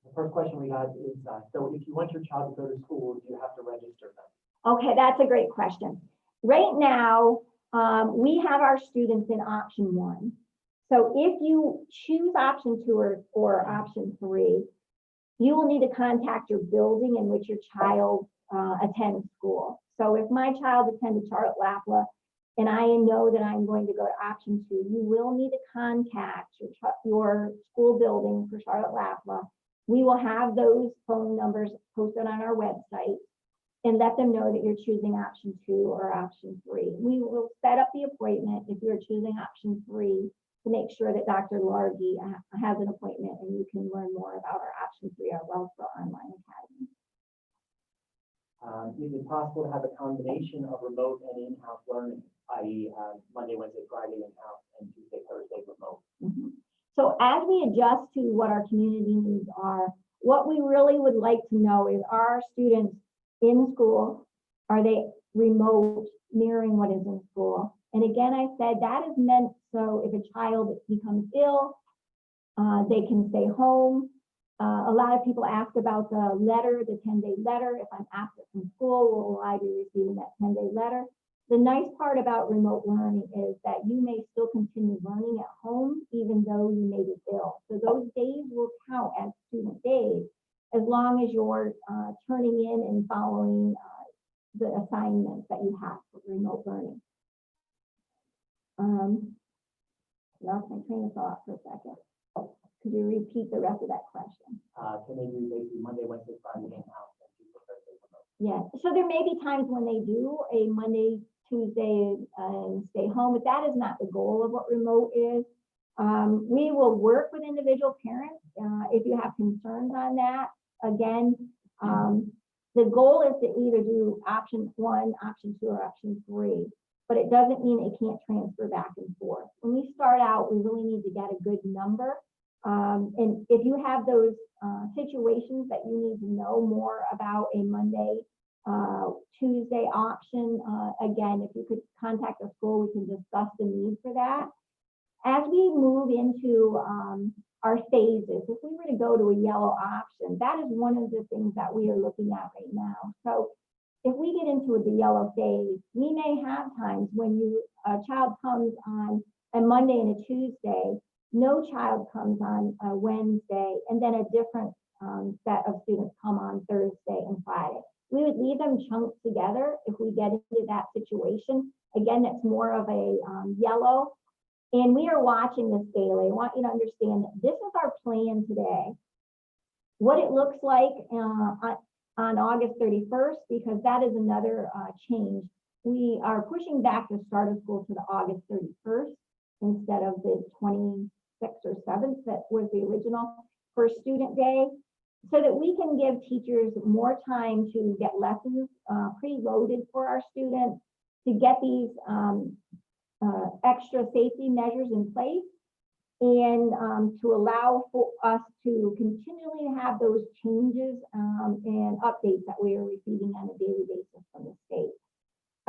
The first question we got is, so if you want your child to go to school, do you have to register them? Okay, that's a great question. Right now, we have our students in option 1. So if you choose option 2 or option 3, you will need to contact your building in which your child attends school. So if my child attended Charlotte-Lapla and I know that I'm going to go to option 2, you will need to contact your school building for Charlotte-Lapla. We will have those phone numbers posted on our website and let them know that you're choosing option 2 or option 3. We will set up the appointment if you're choosing option 3 to make sure that Dr. Largy has an appointment and you can learn more about our option 3, our Wellsville Online Academy. Is it possible to have a combination of remote and in-house learning, i.e. Monday, Wednesday, Friday in-house and Tuesday, Thursday remote? Mm-hmm. So as we adjust to what our community needs are, what we really would like to know is, are our students in school? Are they remote, mirroring what is in school? And again, I said that is meant so if a child becomes ill, they can stay home. A lot of people ask about the letter, the 10-day letter. If I'm absent from school, will I be receiving that 10-day letter? The nice part about remote learning is that you may still continue learning at home, even though you may be ill. So those days will count as student days, as long as you're turning in and following the assignments that you have for remote learning. Lost my train of thought for a second. Could you repeat the rest of that question? Can they do basically Monday, Wednesday, Friday in-house and Tuesday, Thursday remote? Yeah, so there may be times when they do a Monday, Tuesday, and stay home, but that is not the goal of what remote is. We will work with individual parents if you have concerns on that. Again, the goal is to either do option 1, option 2, or option 3, but it doesn't mean it can't transfer back and forth. When we start out, we really need to get a good number. And if you have those situations that you need to know more about a Monday, Tuesday option, again, if you could contact the school, we can discuss the need for that. As we move into our phases, if we were to go to a yellow option, that is one of the things that we are looking at right now. So if we get into the yellow phase, we may have times when a child comes on a Monday and a Tuesday, no child comes on a Wednesday, and then a different set of students come on Thursday and Friday. We would leave them chunked together if we get into that situation. Again, that's more of a yellow. And we are watching this daily. I want you to understand that this is our plan today. What it looks like on August 31st, because that is another change. We are pushing back the start of school to the August 31st instead of the 26th or 7th that was the original first student day, so that we can give teachers more time to get lessons preloaded for our students, to get these extra safety measures in place, and to allow for us to continually have those changes and updates that we are receiving on a daily basis from the state.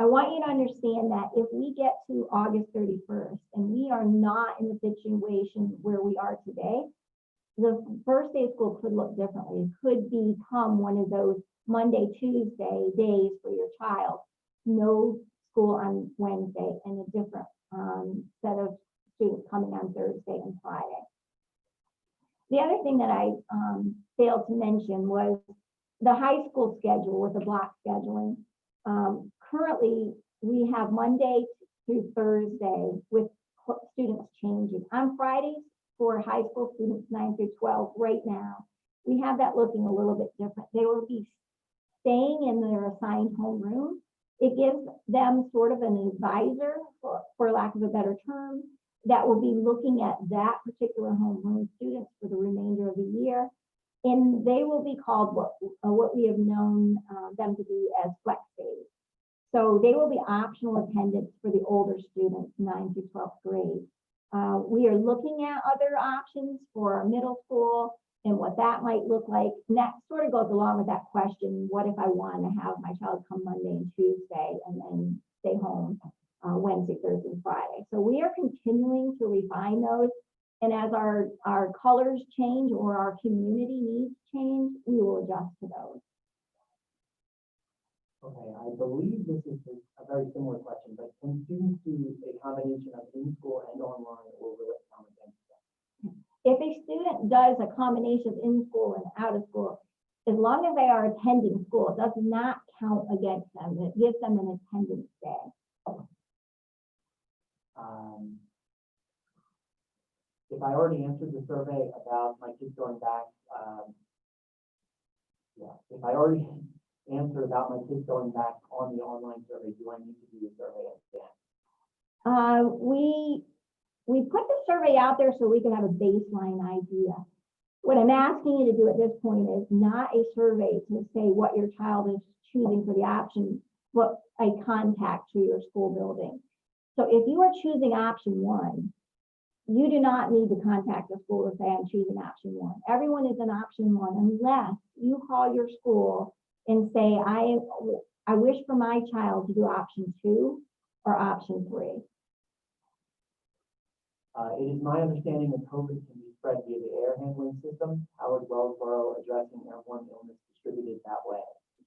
I want you to understand that if we get to August 31st and we are not in the situation where we are today, the first day of school could look differently. It could become one of those Monday, Tuesday days for your child. No school on Wednesday and a different set of students coming on Thursday and Friday. The other thing that I failed to mention was the high school schedule with the block scheduling. Currently, we have Monday through Thursday with students changing. On Fridays for high school students 9 through 12 right now, we have that looking a little bit different. They will be staying in their assigned homeroom. It gives them sort of an advisor, for lack of a better term, that will be looking at that particular homeroom students for the remainder of the year. And they will be called what we have known them to be as flex days. So they will be optional attendance for the older students, 9 through 12th grade. We are looking at other options for our middle school and what that might look like. And that sort of goes along with that question, what if I want to have my child come Monday and Tuesday and then stay home Wednesday, Thursday, and Friday. So we are continuing to refine those. And as our colors change or our community needs change, we will adjust to those. Okay, I believe this is a very similar question, but can students do a combination of in-school and online, or will it count against them? If a student does a combination of in-school and out-of-school, as long as they are attending school, it does not count against them. It gives them an attendance day. If I already answered the survey about my kids going back, if I already answered about my kids going back on the online survey, do I need to do the survey again? We put the survey out there so we can have a baseline idea. What I'm asking you to do at this point is not a survey to say what your child is choosing for the option, but a contact to your school building. So if you are choosing option 1, you do not need to contact the school to say I'm choosing option 1. Everyone is in option 1 unless you call your school and say I wish for my child to do option 2 or option 3. It is my understanding that COVID can be spread via the air handling system. How is Wellsboro addressing airborne illness distributed that way?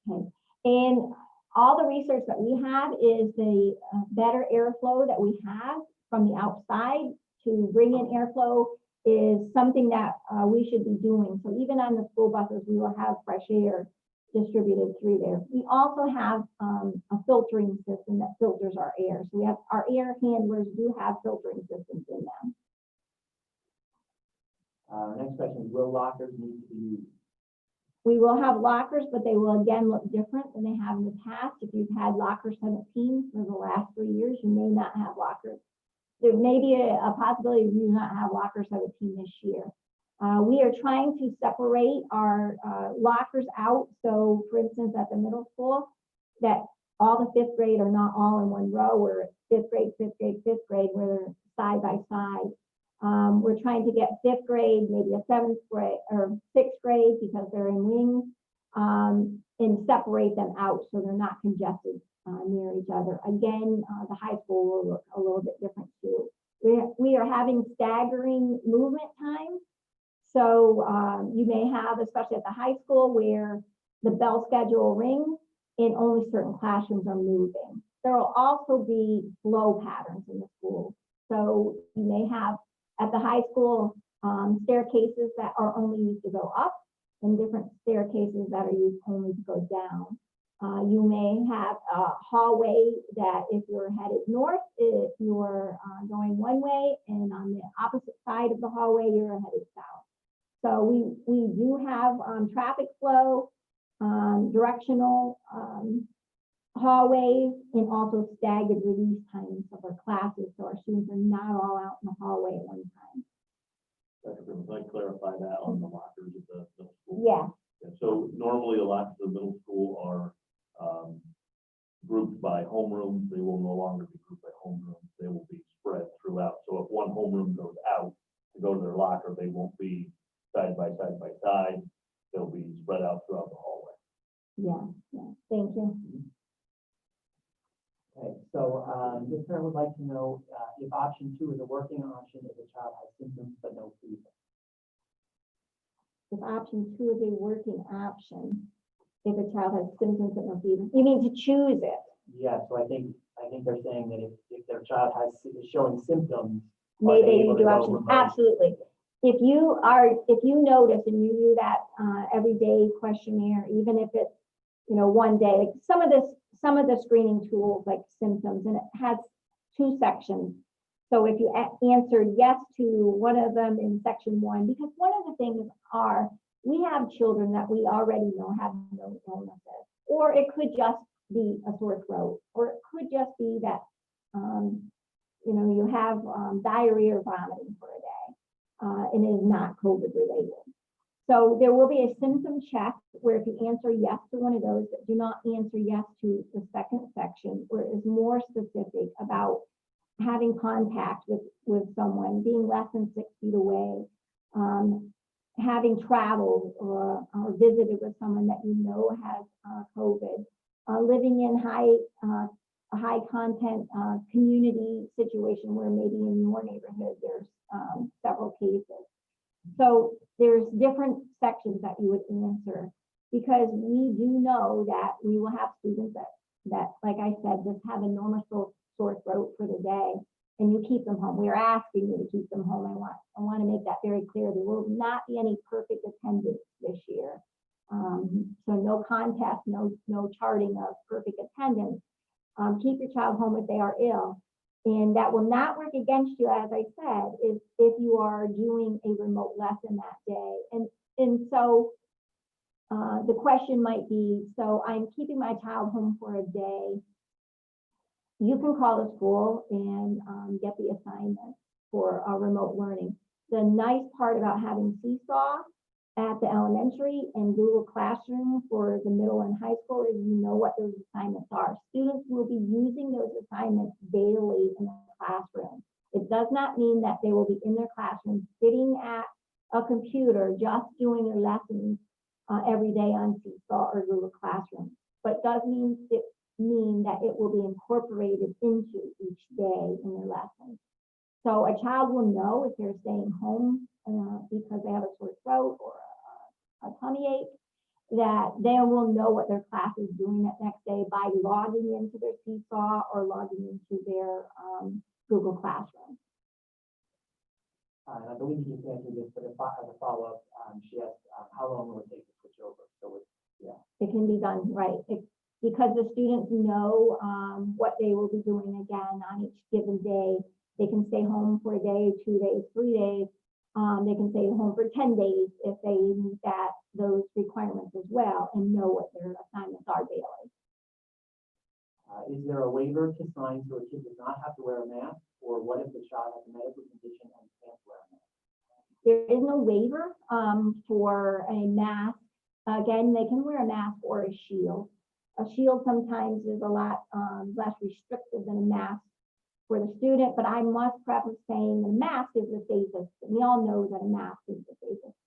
Okay. And all the research that we have is the better airflow that we have from the outside to bring in airflow is something that we should be doing. So even on the school buses, we will have fresh air distributed through there. We also have a filtering system that filters our air. So we have our air handlers do have filtering systems in them. Next question is, will lockers need to be used? We will have lockers, but they will again look different than they have in the past. If you've had locker 17 for the last 3 years, you may not have lockers. There may be a possibility of you not have locker 17 this year. We are trying to separate our lockers out. So for instance, at the middle school, that all the 5th grade are not all in one row, where it's 5th grade, 5th grade, 5th grade, where they're side by side. We're trying to get 5th grade, maybe a 7th grade or 6th grade because they're in wings, and separate them out so they're not congested near each other. Again, the high school will look a little bit different too. We are having staggering movement times. So you may have, especially at the high school, where the bell schedule rings and only certain classrooms are moving. There will also be flow patterns in the school. So you may have at the high school staircases that are only used to go up and different staircases that are used only to go down. You may have a hallway that if you're headed north, if you're going one way, and on the opposite side of the hallway, you're headed south. So we do have traffic flow, directional hallways, and also staggered release times of our classes, so our students are not all out in the hallway at one time. Dr. I'd like to clarify that on the lockers at the middle school. Yeah. So normally the lockers at the middle school are grouped by homerooms. They will no longer be grouped by homerooms. They will be spread throughout. So if one homeroom goes out to go to their locker, they won't be side by side by side. They'll be spread out throughout the hallway. Yeah, thank you. Okay, so this parent would like to know if option 2 is a working option if a child has symptoms but no fever. If option 2 is a working option, if a child has symptoms but no fever, you mean to choose it? Yeah, so I think I think they're saying that if their child is showing symptoms, May are they able do to go options? remote? Absolutely. If you notice and you do that everyday questionnaire, even if it's, one day, like some of the screening tools like symptoms, and it has 2 sections. So if you answer yes to one of them in section 1, because one of the things we have children that we already know have no illnesses, or it could just be a sore throat, or it could just be that, you have diarrhea or vomiting for a day, and it is not COVID related. So there will be a symptom check where if you answer yes to one of those, but do not answer yes to the second section, where it is more specific about having contact with someone, being less than 6 feet away, having traveled or visited with someone that has COVID, living in a high content community situation where maybe in your neighborhood there's several cases. So there's different sections that you would answer, because we do know that we will have students that like I said, just have a normal sore throat for the day, and you keep them home. We are asking you to keep them home. I want to make that very clear. There will not be any perfect attendance this year. So no contest, no charting of perfect attendance. Keep your child home if they are ill. And that will not work against you, as I said, if you are doing a remote lesson that day. And so the question might be, so I'm keeping my child home for a day. You can call the school and get the assignment for remote learning. The nice part about having Seesaw at the elementary and Google Classroom for the middle and high school is what those assignments are. Students will be using those assignments daily in the classroom. It does not mean that they will be in their classroom sitting at a computer just doing their lessons every day on Seesaw or Google Classroom, but it does mean that it will be incorporated into each day in their lessons. So a child will know if they're staying home because they have a sore throat or a tummy ache, that they will know what their class is doing that next day by logging into their Seesaw or logging into their Google Classroom. And I believe you just answered this, but as a follow-up, she asked, how long will it take to switch over? So It can be done right. Because the students know what they will be doing again on each given day. They can stay home for a day, 2 days, 3 days. They can stay home for 10 days if they meet those requirements as well, and know what their assignments are daily. Is there a waiver to sign so a kid does not have to wear a mask? Or what if the child has a medical condition and can't wear a mask? There is no waiver for a mask. Again, they can wear a mask or a shield. A shield sometimes is a lot less restrictive than a mask for the student, but I must preface saying the mask is the safest. We all know that a mask is the safest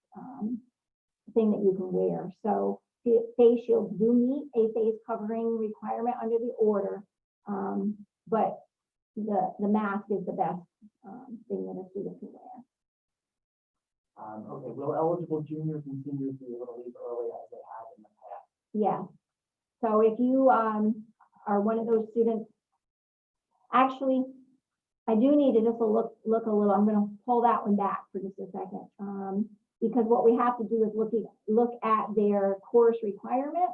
thing that you can wear. So face shields do meet a face covering requirement under the order, but the mask is the best thing that a student can wear. Okay, will eligible juniors and seniors be able to leave early as they have in the past? Yeah. So if you are one of those students, actually, I do need to just look a little. I'm going to pull that one back for just a second, because what we have to do is look at their course requirement,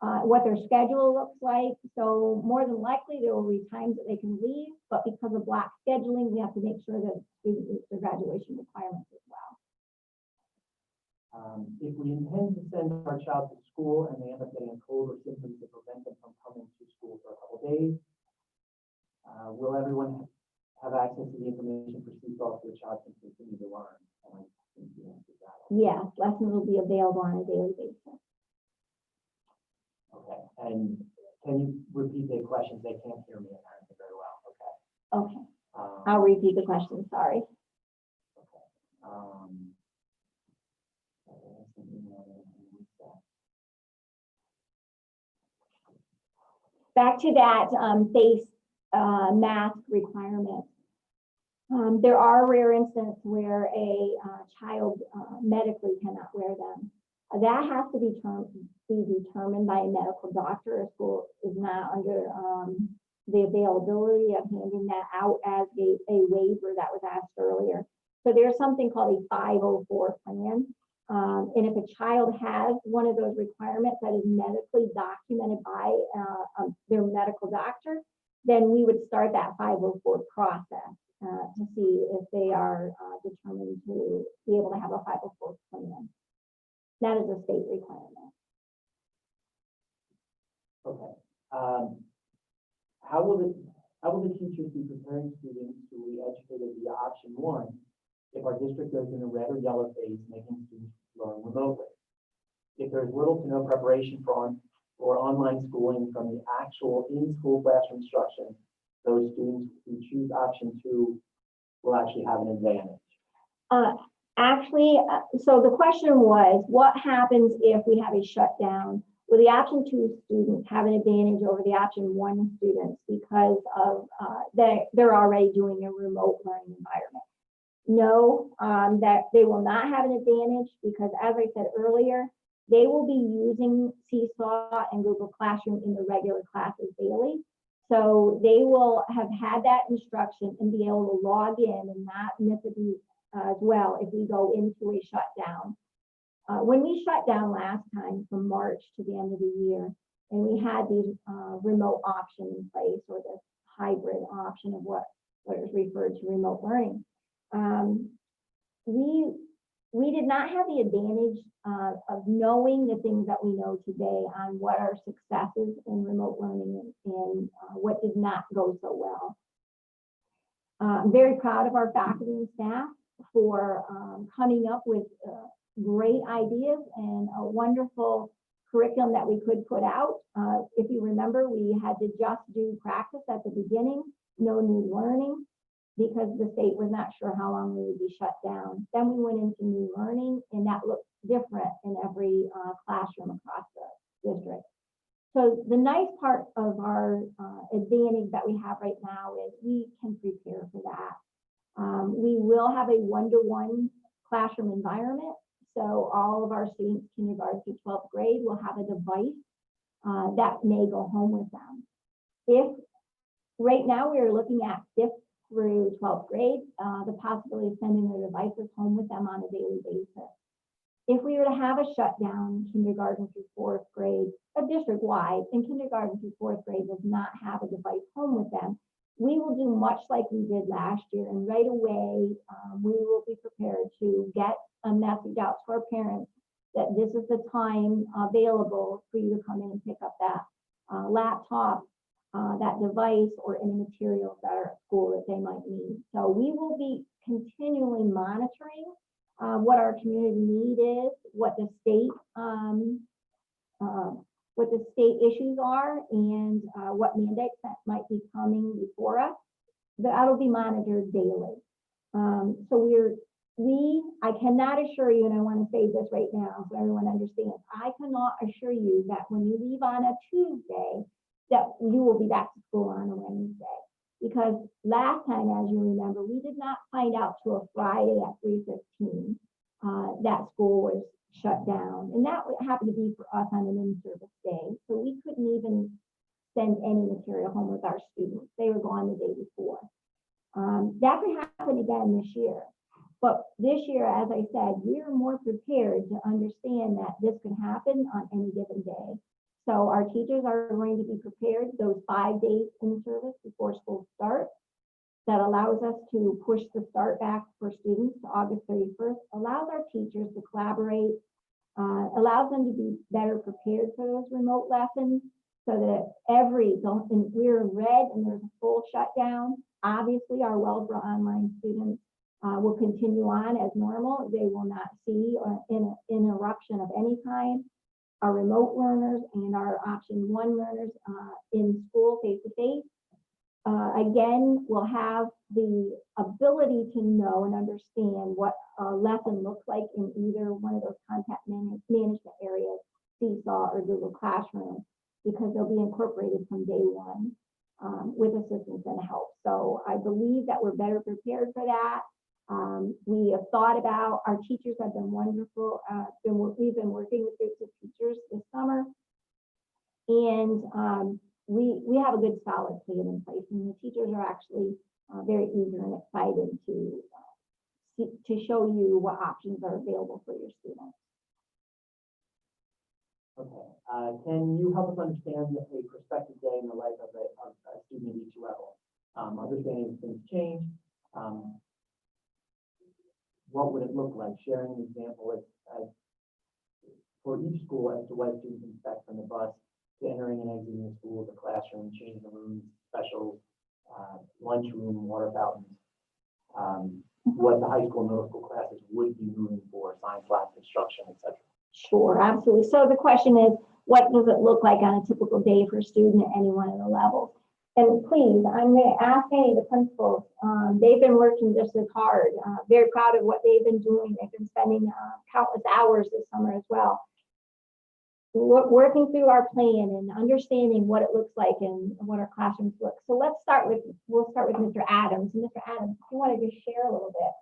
what their schedule looks like. So more than likely there will be times that they can leave, but because of block scheduling, we have to make sure that the student meets their graduation requirements as well. If we intend to send our child to school and they end up getting a cold or symptoms that prevent them from coming to school for a couple of days, will everyone have access to the information for Seesaw so the child can continue to learn? And I think the answer is that. Yes, lessons will be available on a daily basis. Okay, and can you repeat the questions? They can't hear me apparently very well. Okay. Okay, I'll repeat the question, sorry. Okay. Back to that face mask requirement. There are rare instances where a child medically cannot wear them. That has to be determined by a medical doctor. A school is not under the availability of handing that out as a waiver that was asked earlier. So there's something called a 504 plan. And if a child has one of those requirements that is medically documented by their medical doctor, then we would start that 504 process to see if they are determined to be able to have a 504 plan. That is a state requirement. Okay. How will the teachers be preparing students to be educated via option one if our district goes in a red or yellow phase, making students learn remotely? If there's little to no preparation for online schooling from the actual in-school classroom instruction, those students who choose option two will actually have an advantage. So the question was, what happens if we have a shutdown? Will the option two students have an advantage over the option one students because of they're already doing a remote learning environment? No, that they will not have an advantage because, as I said earlier, they will be using Seesaw and Google Classroom in the regular classes daily. So they will have had that instruction and be able to log in and not miss a beat as well if we go into a shutdown. When we shut down last time from March to the end of the year, and we had these remote option in place, or this hybrid option of what is referred to remote learning, we did not have the advantage of knowing the things that we know today on what are successes in remote learning and what did not go so well. I'm very proud of our faculty and staff for coming up with great ideas and a wonderful curriculum that we could put out. If you remember, we had to just do practice at the beginning, no new learning, because the state was not sure how long we would be shut down. Then we went into new learning, and that looked different in every classroom across the district. So the nice part of our advantage that we have right now is we can prepare for that. We will have a one-to-one classroom environment. So all of our students, kindergarten through 12th grade, will have a device that may go home with them. If right now we are looking at 5th through 12th grade, the possibility of sending their devices home with them on a daily basis. If we were to have a shutdown, kindergarten through 4th grade, a district-wide, and kindergarten through 4th grade does not have a device home with them, we will do much like we did last year, and right away we will be prepared to get a message out to our parents that this is the time available for you to come in and pick up that laptop, that device, or any materials that are at school that they might need. So we will be continually monitoring what our community need is, what the state issues are, and what mandates that might be coming before us. That'll be monitored daily. So I cannot assure you, and I want to say this right now so everyone understands, I cannot assure you that when you leave on a Tuesday, that you will be back to school on a Wednesday. Because last time, as you remember, we did not find out till a Friday at 3:15 that school was shut down. And that happened to be for us on an in-service day. So we couldn't even send any material home with our students. They were gone the day before. That could happen again this year. But this year, as I said, we are more prepared to understand that this could happen on any given day. So our teachers are going to be prepared those 5 days in service before school starts. That allows us to push the start back for students to August 31st, allows our teachers to collaborate, allows them to be better prepared for those remote lessons so that and we're red and there's a full shutdown. Obviously, our Wellsboro online students will continue on as normal. They will not see an interruption of any kind. Our remote learners and our option one learners in school face-to-face, again, will have the ability to know and understand what a lesson looks like in either one of those content management areas, Seesaw or Google Classroom, because they'll be incorporated from day one with assistance and help. So I believe that we're better prepared for that. We have thought about, our teachers have been wonderful. We've been working with groups of teachers this summer. And we have a good solid plan in place, and the teachers are actually very eager and excited to show you what options are available for your students. Okay, can you help us understand a prospective day in the life of a student at each level? Understanding things change, what would it look like? Sharing an example for each school as to what students expect from the bus, to entering and exiting the school, the classroom, changing rooms, specials, lunchroom, water fountains, what the high school, middle school classes would be moving for, science labs, construction, etc. Sure, absolutely. So the question is, what does it look like on a typical day for a student at any one of the levels? And please, I'm going to ask any of the principals. They've been working just as hard. Very proud of what they've been doing. They've been spending countless hours this summer as well, working through our plan and understanding what it looks like and what our classrooms look. So we'll start with Mr. Adams. And Mr. Adams, if you want to just share a little bit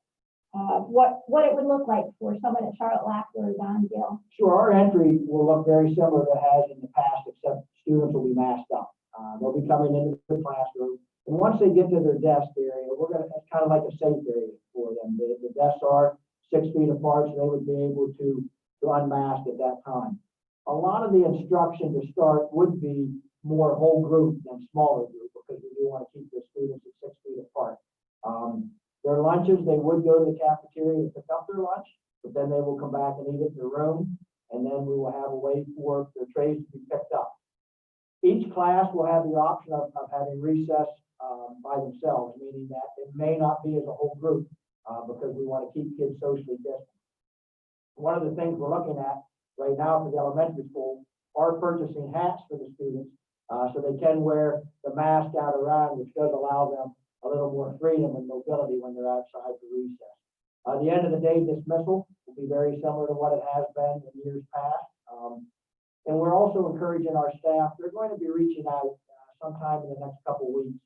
what it would look like for someone at Charlotte Lackler or Donville. Sure, our entry will look very similar to it has in the past, except students will be masked up. They'll be coming into the classroom, and once they get to their desk area, it's kind of like a safe area for them. The desks are 6 feet apart, so they would be able to unmask at that time. A lot of the instruction to start would be more whole group than smaller group, because we do want to keep the students at 6 feet apart. Their lunches, they would go to the cafeteria to pick up their lunch, but then they will come back and eat it in their room, and then we will have a way for their trays to be picked up. Each class will have the option of having recess by themselves, meaning that it may not be as a whole group because we want to keep kids socially distant. One of the things we're looking at right now for the elementary school are purchasing hats for the students so they can wear the mask out around, which does allow them a little more freedom and mobility when they're outside for recess. At the end of the day, dismissal will be very similar to what it has been in years past. And we're also encouraging our staff, they're going to be reaching out sometime in the next couple of weeks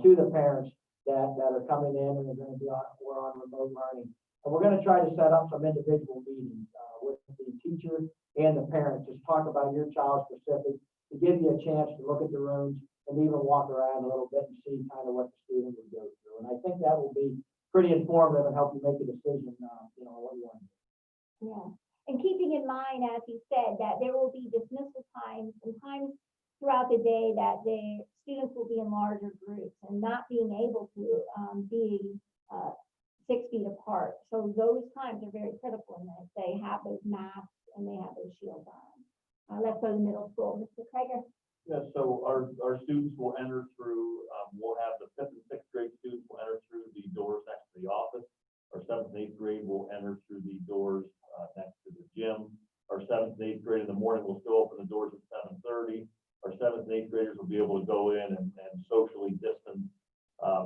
to the parents that are coming in and they're going to be on remote learning. And we're going to try to set up some individual meetings with the teacher and the parents, just talk about your child specific, to give you a chance to look at the rooms and even walk around a little bit and see kind of what the student would go through. And I think that will be pretty informative and help you make a decision, what you want to do. Yeah. And keeping in mind, as you said, that there will be dismissal times and times throughout the day that the students will be in larger groups and not being able to be 6 feet apart. So those times are very critical in that they have those masks and they have those shields on. Let's go to middle school. Mr. Krager. Yeah, so our students will enter through, we'll have the 5th and 6th grade students will enter through the doors next to the office. Our 7th and 8th grade will enter through the doors next to the gym. Our 7th and 8th grade in the morning will still open the doors at 7:30. Our 7th and 8th graders will be able to go in and socially distance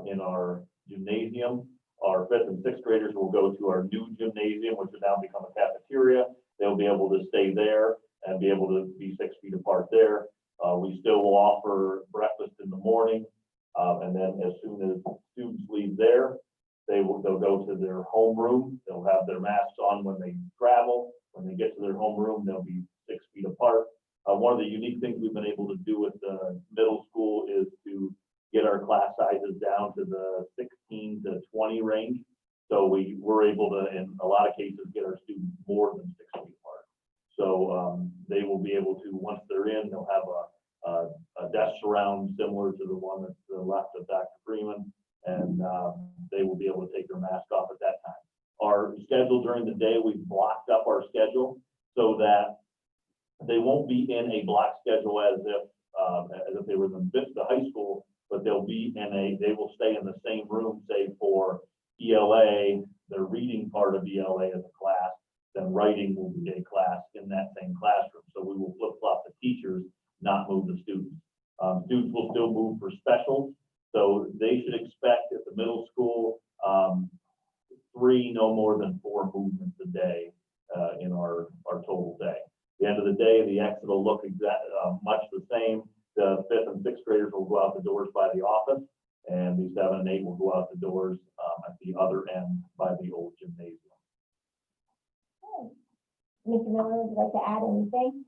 in our gymnasium. Our 5th and 6th graders will go to our new gymnasium, which will now become a cafeteria. They'll be able to stay there and be able to be 6 feet apart there. We still will offer breakfast in the morning, and then as soon as students leave there, they'll go to their homeroom. They'll have their masks on when they travel. When they get to their homeroom, they'll be 6 feet apart. One of the unique things we've been able to do with the middle school is to get our class sizes down to the 16 to 20 range. So we were able to, in a lot of cases, get our students more than 6 feet apart. So they will be able to, once they're in, they'll have a desk surround similar to the one that's to the left of Dr. Freeman, and they will be able to take their mask off at that time. Our schedule during the day, we've blocked up our schedule so that they won't be in a block schedule as if they were in the high school, but they will stay in the same room, say for ELA, their reading part of ELA as a class, then writing will be a class in that same classroom. So we will flip-flop the teachers, not move the students. Students will still move for specials. So they should expect at the middle school, 3, no more than 4 movements a day in our total day. At the end of the day, the exit will look much the same. The 5th and 6th graders will go out the doors by the office, and the 7 and 8 will go out the doors at the other end by the old gymnasium. Mr. Miller, would you like to add anything?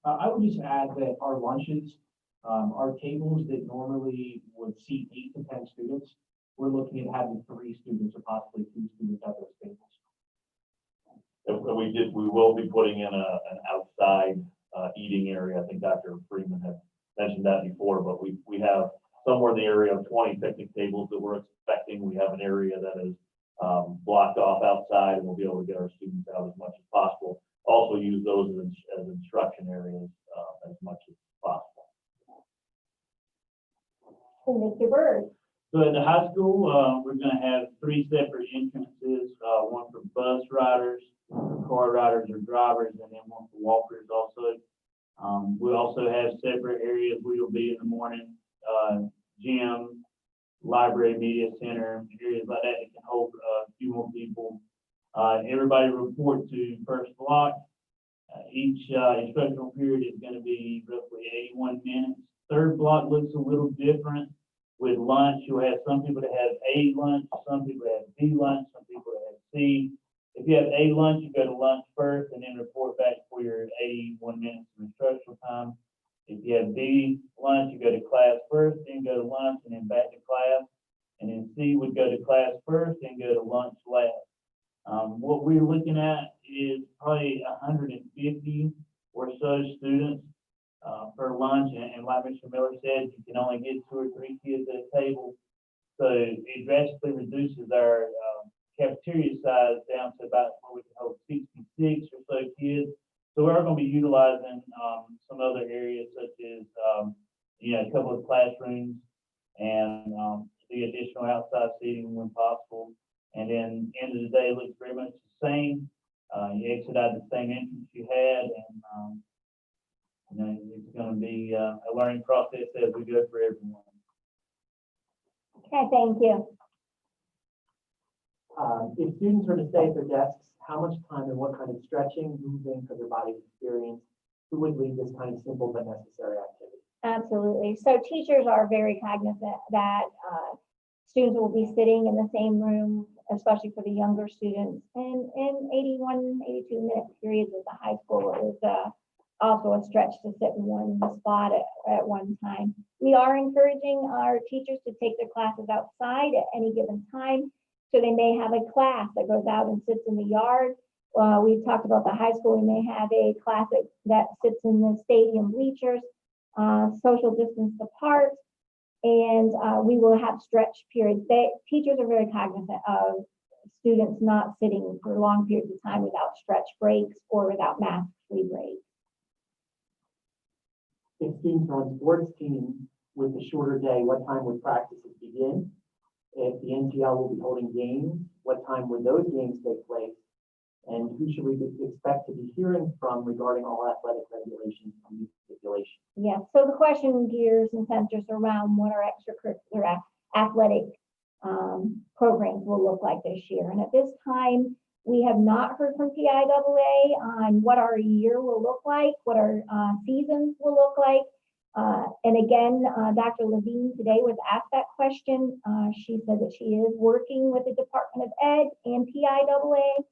I would just add that our lunches Our tables that normally would seat 8 to 10 students, we're looking at having 3 students or possibly 2 students at those tables. We will be putting in an outside eating area. I think Dr. Freeman had mentioned that before, but we have somewhere in the area of 20 picnic tables that we're expecting. We have an area that is blocked off outside, and we'll be able to get our students out as much as possible. Also use those as instruction areas as much as possible. And Mr. Bird. So at the high school, we're gonna have 3 separate entrances, one for bus riders, one for car riders or drivers, and then one for walkers also. We also have separate areas we will be in the morning, gym, library, media center, areas like that can hold a few more people. Everybody report to first block. Each instructional period is gonna be roughly 81 minutes. Third block looks a little different. With lunch, you'll have some people that have A lunch, some people that have B lunch, some people that have C. If you have A lunch, you go to lunch first and then report back for your 81 minutes of instructional time. If you have B lunch, you go to class first, then go to lunch, and then back to class. And then C would go to class first and go to lunch last. What we're looking at is probably 150 or so students per lunch, and like Mr. Miller said, you can only get 2 or 3 kids at a table. So it drastically reduces our cafeteria size down to about where we can hold 66 or so kids. So we're going to be utilizing some other areas such as a couple of classrooms and the additional outside seating when possible. And then end of the day, it looks very much the same. You exit out the same entrance you had, and it's going to be a learning process as we go for everyone. Okay, thank you. If students are to stay at their desks, how much time and what kind of stretching, moving could their bodies experience? Who would lead this kind of simple but necessary activity? Absolutely. So teachers are very cognizant that students will be sitting in the same room, especially for the younger students. And 81, 82-minute periods at the high school is also a stretch to sit in one spot at one time. We are encouraging our teachers to take their classes outside at any given time. So they may have a class that goes out and sits in the yard. We talked about the high school. We may have a class that sits in the stadium bleachers, social distance apart, and we will have stretch periods. Teachers are very cognizant of students not sitting for long periods of time without stretch breaks or without mask-free breaks. If students are on sports teams with a shorter day, what time would practices begin? If the NTL will be holding games, what time would those games take place? And who should we expect to be hearing from regarding all athletic regulations and youth stipulations? Yes, so the question gears and centers around what our extracurricular athletic programs will look like this year. And at this time, we have not heard from PIAA on what our year will look like, what our seasons will look like. And again, Dr. Levine today was asked that question. She said that she is working with the Department of Ed and PIAA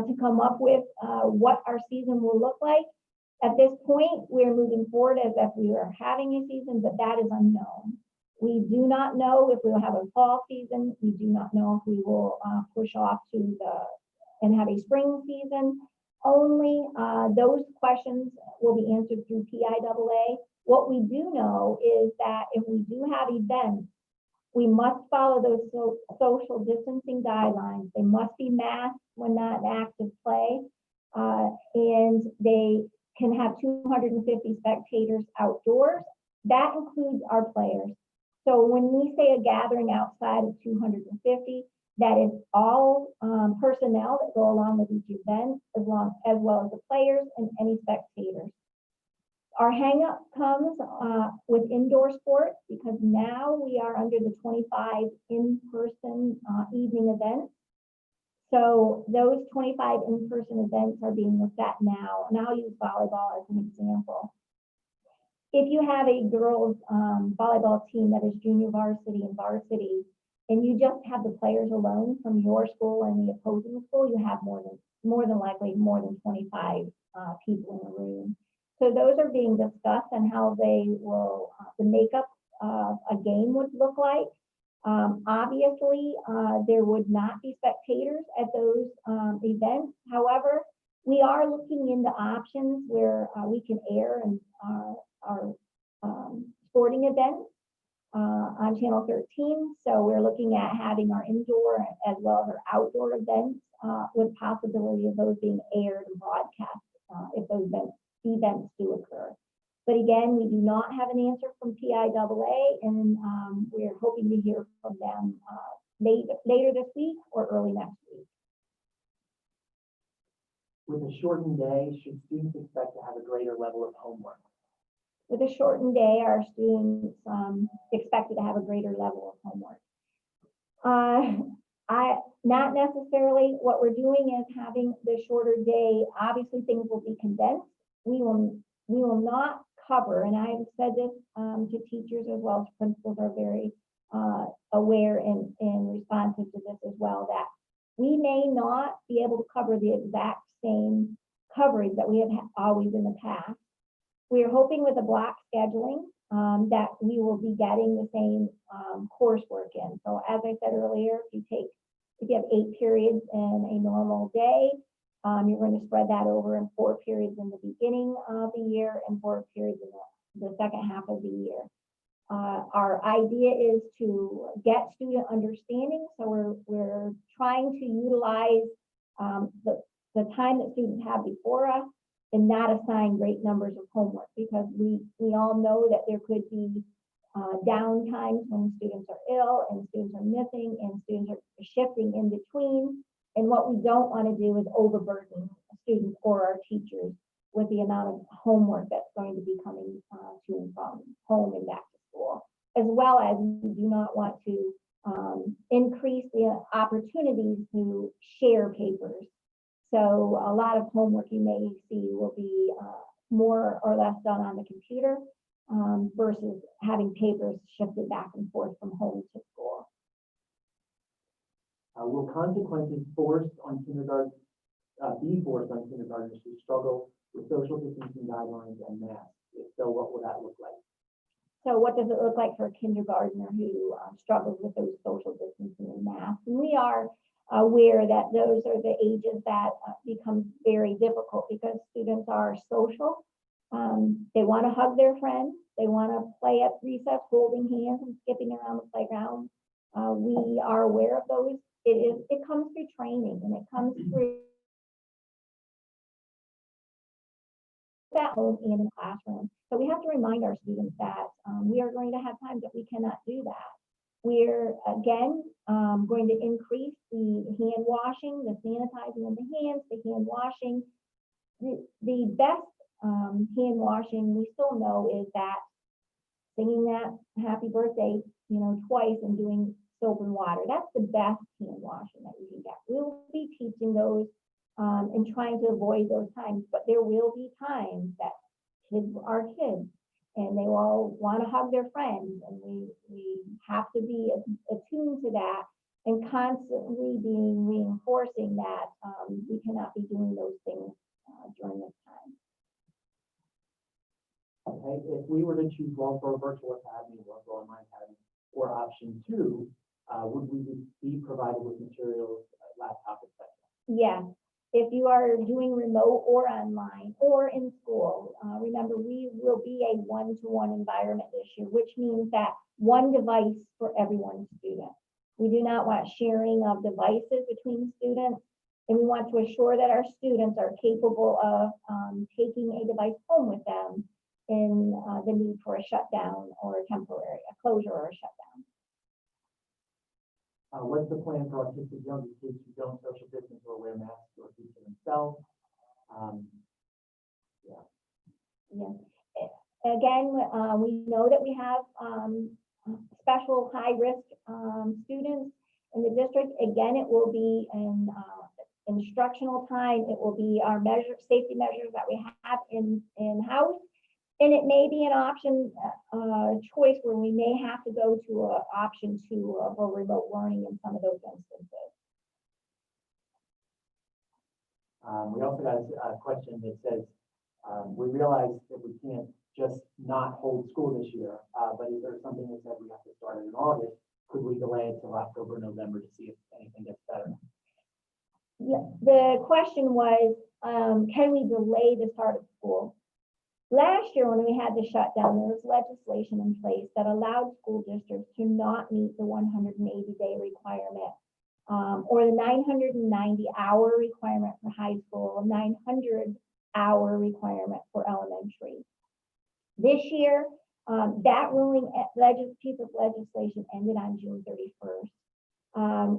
to come up with what our season will look like. At this point, we're moving forward as if we are having a season, but that is unknown. We do not know if we will have a fall season. We do not know if we will push off to and have a spring season. Only those questions will be answered through PIAA. What we do know is that if we do have events, we must follow those social distancing guidelines. They must be masked when not active play, and they can have 250 spectators outdoors. That includes our players. So when we say a gathering outside of 250, that is all personnel that go along with each event, as well as the players and any spectators. Our hang up comes with indoor sports because now we are under the 25 in-person evening events. So those 25 in-person events are being looked at now. And I'll use volleyball as an example. If you have a girls volleyball team that is junior varsity and varsity, and you just have the players alone from your school and the opposing school, you have more than likely more than 25 people in the room. So those are being discussed and how they will, the makeup of a game would look like. Obviously, there would not be spectators at those events. However, we are looking into options where we can air and our sporting events on Channel 13. So we're looking at having our indoor as well as our outdoor events with possibility of those being aired and broadcast if those events do occur. But again, we do not have an answer from PIAA, and we're hoping to hear from them later this week or early next week. With a shortened day, should students expect to have a greater level of homework? With a shortened day, our students expected to have a greater level of homework. Not necessarily. What we're doing is having the shorter day. Obviously, things will be condensed. We will not cover, and I've said this to teachers as well as principals are very aware and responsive to this as well, that we may not be able to cover the exact same coverage that we have always in the past. We are hoping with the block scheduling that we will be getting the same coursework in. So as I said earlier, if you have 8 periods in a normal day, you're going to spread that over in 4 periods in the beginning of the year and 4 periods in the second half of the year. Our idea is to get student understanding, so we're trying to utilize the time that students have before us and not assign great numbers of homework, because we all know that there could be down times when students are ill and students are missing and students are shifting in between. And what we don't want to do is overburden students or our teachers with the amount of homework that's going to be coming to and from home and back to school, as well as we do not want to increase the opportunities to share papers. So a lot of homework you may see will be more or less done on the computer versus having papers shifted back and forth from home to school. Will consequences be forced on kindergartners who struggle with social distancing guidelines and masks? If so, what will that look like? So what does it look like for a kindergartner who struggles with those social distancing and masks? And we are aware that those are the ages that become very difficult because students are social. They want to hug their friends. They want to play at recess, holding hands and skipping around the playground. We are aware of those. It comes through training, and it comes through at home and in the classroom. So we have to remind our students that we are going to have times that we cannot do that. We're again going to increase the hand washing, the sanitizing of the hands, the hand washing. The best hand washing we still know is that singing that happy birthday, twice and doing soap and water. That's the best hand washing that we can get. We'll be teaching those and trying to avoid those times, but there will be times that kids are kids and they will want to hug their friends, and we have to be attuned to that and constantly being reinforcing that we cannot be doing those things during this time. Okay, if we were to choose one for a virtual academy, one for online academy, or option 2, would we be provided with materials, laptop, etc.? Yes. If you are doing remote or online or in school, remember we will be a one-to-one environment this year, which means that one device for every one student. We do not want sharing of devices between students, and we want to assure that our students are capable of taking a device home with them in the need for a shutdown or a closure or a shutdown. What's the plan for autistic younger kids who don't social distance or wear masks or keep to themselves? Yes. Again, we know that we have special high-risk students in the district. Again, it will be in instructional time. It will be our safety measures that we have in-house. And it may be an option choice where we may have to go to an option 2 for remote learning in some of those instances. We also got a question that says, We realize that we can't just not hold school this year, but is there something that said we have to start it in August? Could we delay it till October, November to see if anything gets better? Yeah, the question was, can we delay the start of school? Last year, when we had the shutdown, there was legislation in place that allowed school districts to not meet the 180-day requirement, or the 990-hour requirement for high school, 900-hour requirement for elementary. This year, that ruling, piece of legislation ended on June 31st.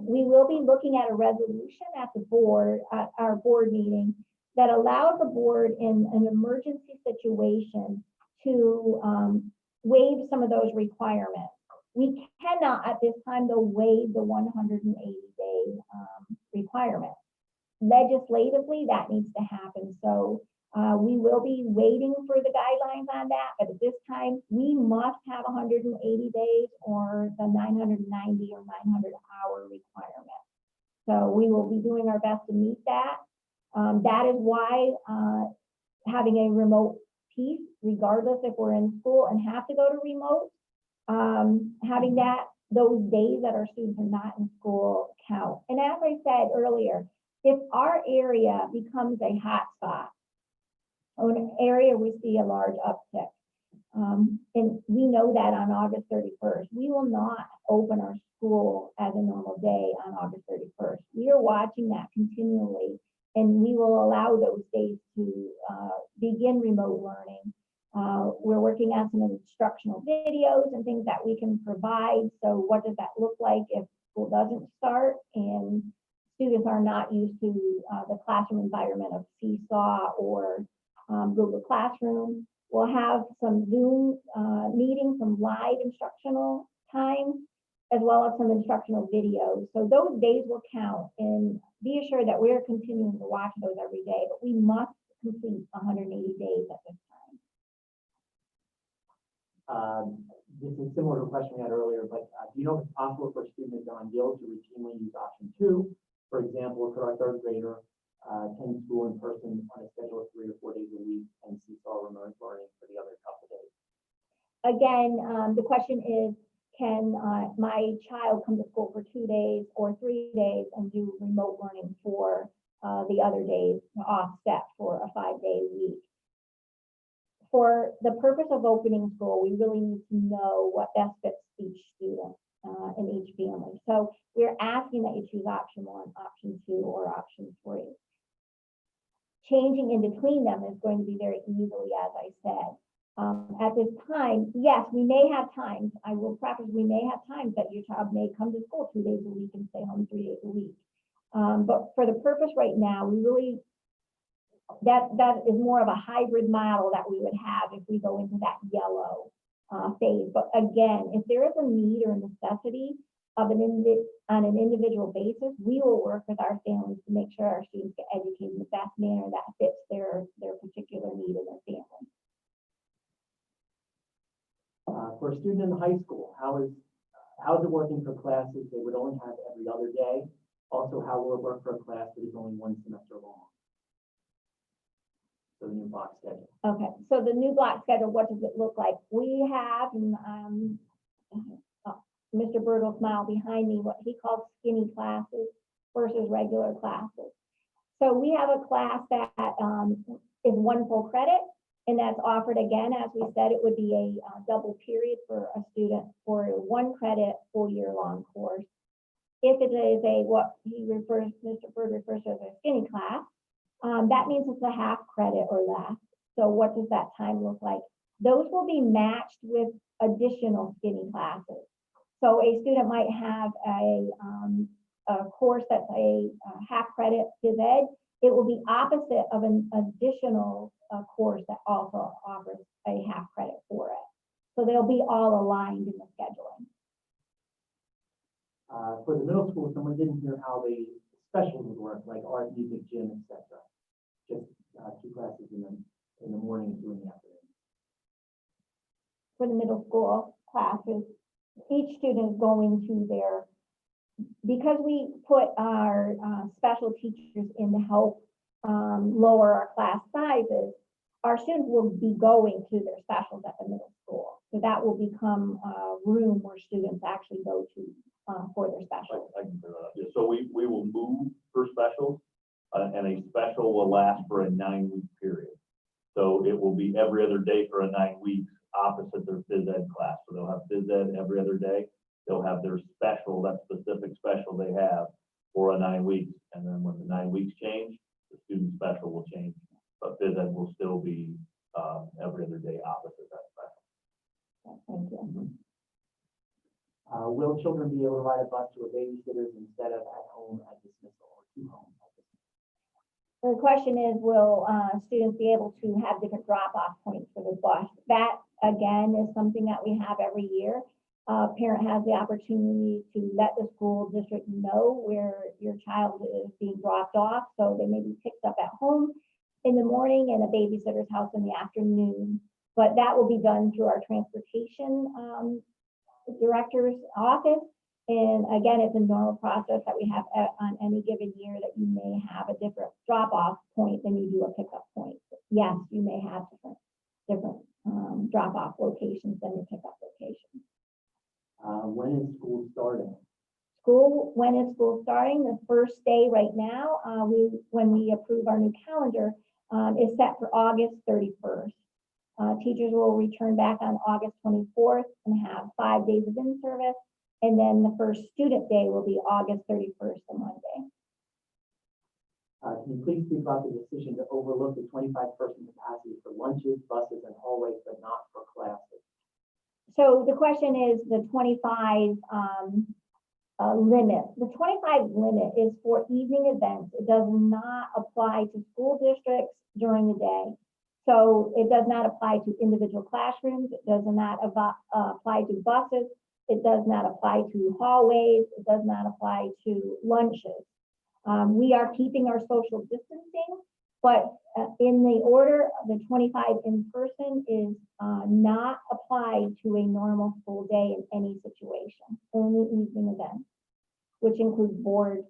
We will be looking at a resolution at the board, at our board meeting, that allows the board in an emergency situation to waive some of those requirements. We cannot at this time though waive the 180-day requirement. Legislatively, that needs to happen. So we will be waiting for the guidelines on that, but at this time, we must have 180 days or the 990 or 900-hour requirement. So we will be doing our best to meet that. That is why having a remote piece, regardless if we're in school and have to go to remote, having those days that our students are not in school count. And as I said earlier, if our area becomes a hot spot, or an area we see a large uptick, and we know that on August 31st, we will not open our school as a normal day on August 31st. We are watching that continually, and we will allow those days to begin remote learning. We're working on some instructional videos and things that we can provide. So what does that look like if school doesn't start and students are not used to the classroom environment of Seesaw or Google Classroom? We'll have some Zoom meetings, some live instructional time, as well as some instructional videos. So those days will count, and be assured that we're continuing to watch those every day, but we must complete 180 days at this time. This is similar to a question we had earlier, but do you know if it's possible for a student who's on Guild to routinely use option 2? For example, could our third grader attend school in person on a schedule of 3 or 4 days a week and Seesaw remote learning for the other couple days? Again, the question is, can my child come to school for 2 days or 3 days and do remote learning for the other days, offset for a 5-day week? For the purpose of opening school, we really need to know what best fits each student and each family. So we're asking that you choose option 1, option 2, or option 3. Changing in between them is going to be very easily, as I said. At this time, yes, we may have times, I will preface, we may have times that your child may come to school 2 days a week and stay home 3 days a week. But for the purpose right now, we really, that is more of a hybrid model that we would have if we go into that yellow phase. But again, if there is a need or a necessity of on an individual basis, we will work with our families to make sure our students get educated in the best manner that fits their particular need and their family. For a student in high school, how is it working for classes they would only have every other day? Also, how will it work for a class that is only 1 semester long? So the new block schedule. Okay, so the new block schedule, what does it look like? We have, Mr. Bird will smile behind me, what he calls skinny classes versus regular classes. So we have a class that is 1 full credit, and that's offered again, as we said, it would be a double period for a student for a 1 credit full year long course. If it is Mr. Bird refers to as a skinny class, that means it's a half credit or less. So what does that time look like? Those will be matched with additional skinny classes. So a student might have a course that's a half credit phys ed. It will be opposite of an additional course that also offers a half credit for it. So they'll be all aligned in the scheduling. For the middle school, someone didn't hear how the specials would work, like art, music, gym, etc. Just 2 classes in the morning and 2 in the afternoon. For the middle school classes, each student is going to because we put our special teachers in to help lower our class sizes, our students will be going to their specials at the middle school. So that will become a room where students actually go to for their specials. I can clear that up. Yeah, so we will move for specials, and a special will last for a 9-week period. So it will be every other day for a 9 weeks opposite their phys ed class. So they'll have phys ed every other day. They'll have their special, that specific special they have for a 9 weeks. And then when the 9 weeks change, the student special will change, but phys ed will still be every other day opposite that special. Thank you. Will children be able to ride a bus to a babysitter's instead of at home at dismissal or to home at dismissal? The question is, will students be able to have different drop-off points for the bus? That, again, is something that we have every year. Parent has the opportunity to let the school district know where your child is being dropped off, so they may be picked up at home in the morning and a babysitter's house in the afternoon. But that will be done through our transportation director's office. And again, it's a normal process that we have on any given year, that you may have a different drop-off point than you do a pickup point. Yes, you may have different drop-off locations than your pickup location. When is school starting? When is school starting? The first day right now, when we approve our new calendar, is set for August 31st. Teachers will return back on August 24th and have 5 days of in-service. And then the first student day will be August 31st, a Monday. Can you please speak about the decision to overlook the 25-person capacity for lunches, buses, and hallways, but not for classes? So the question is the 25 limit. The 25 limit is for evening events. It does not apply to school districts during the day. So it does not apply to individual classrooms. It does not apply to buses. It does not apply to hallways. It does not apply to lunches. We are keeping our social distancing, but in the order, the 25 in person is not applied to a normal school day in any situation, only evening events, which includes board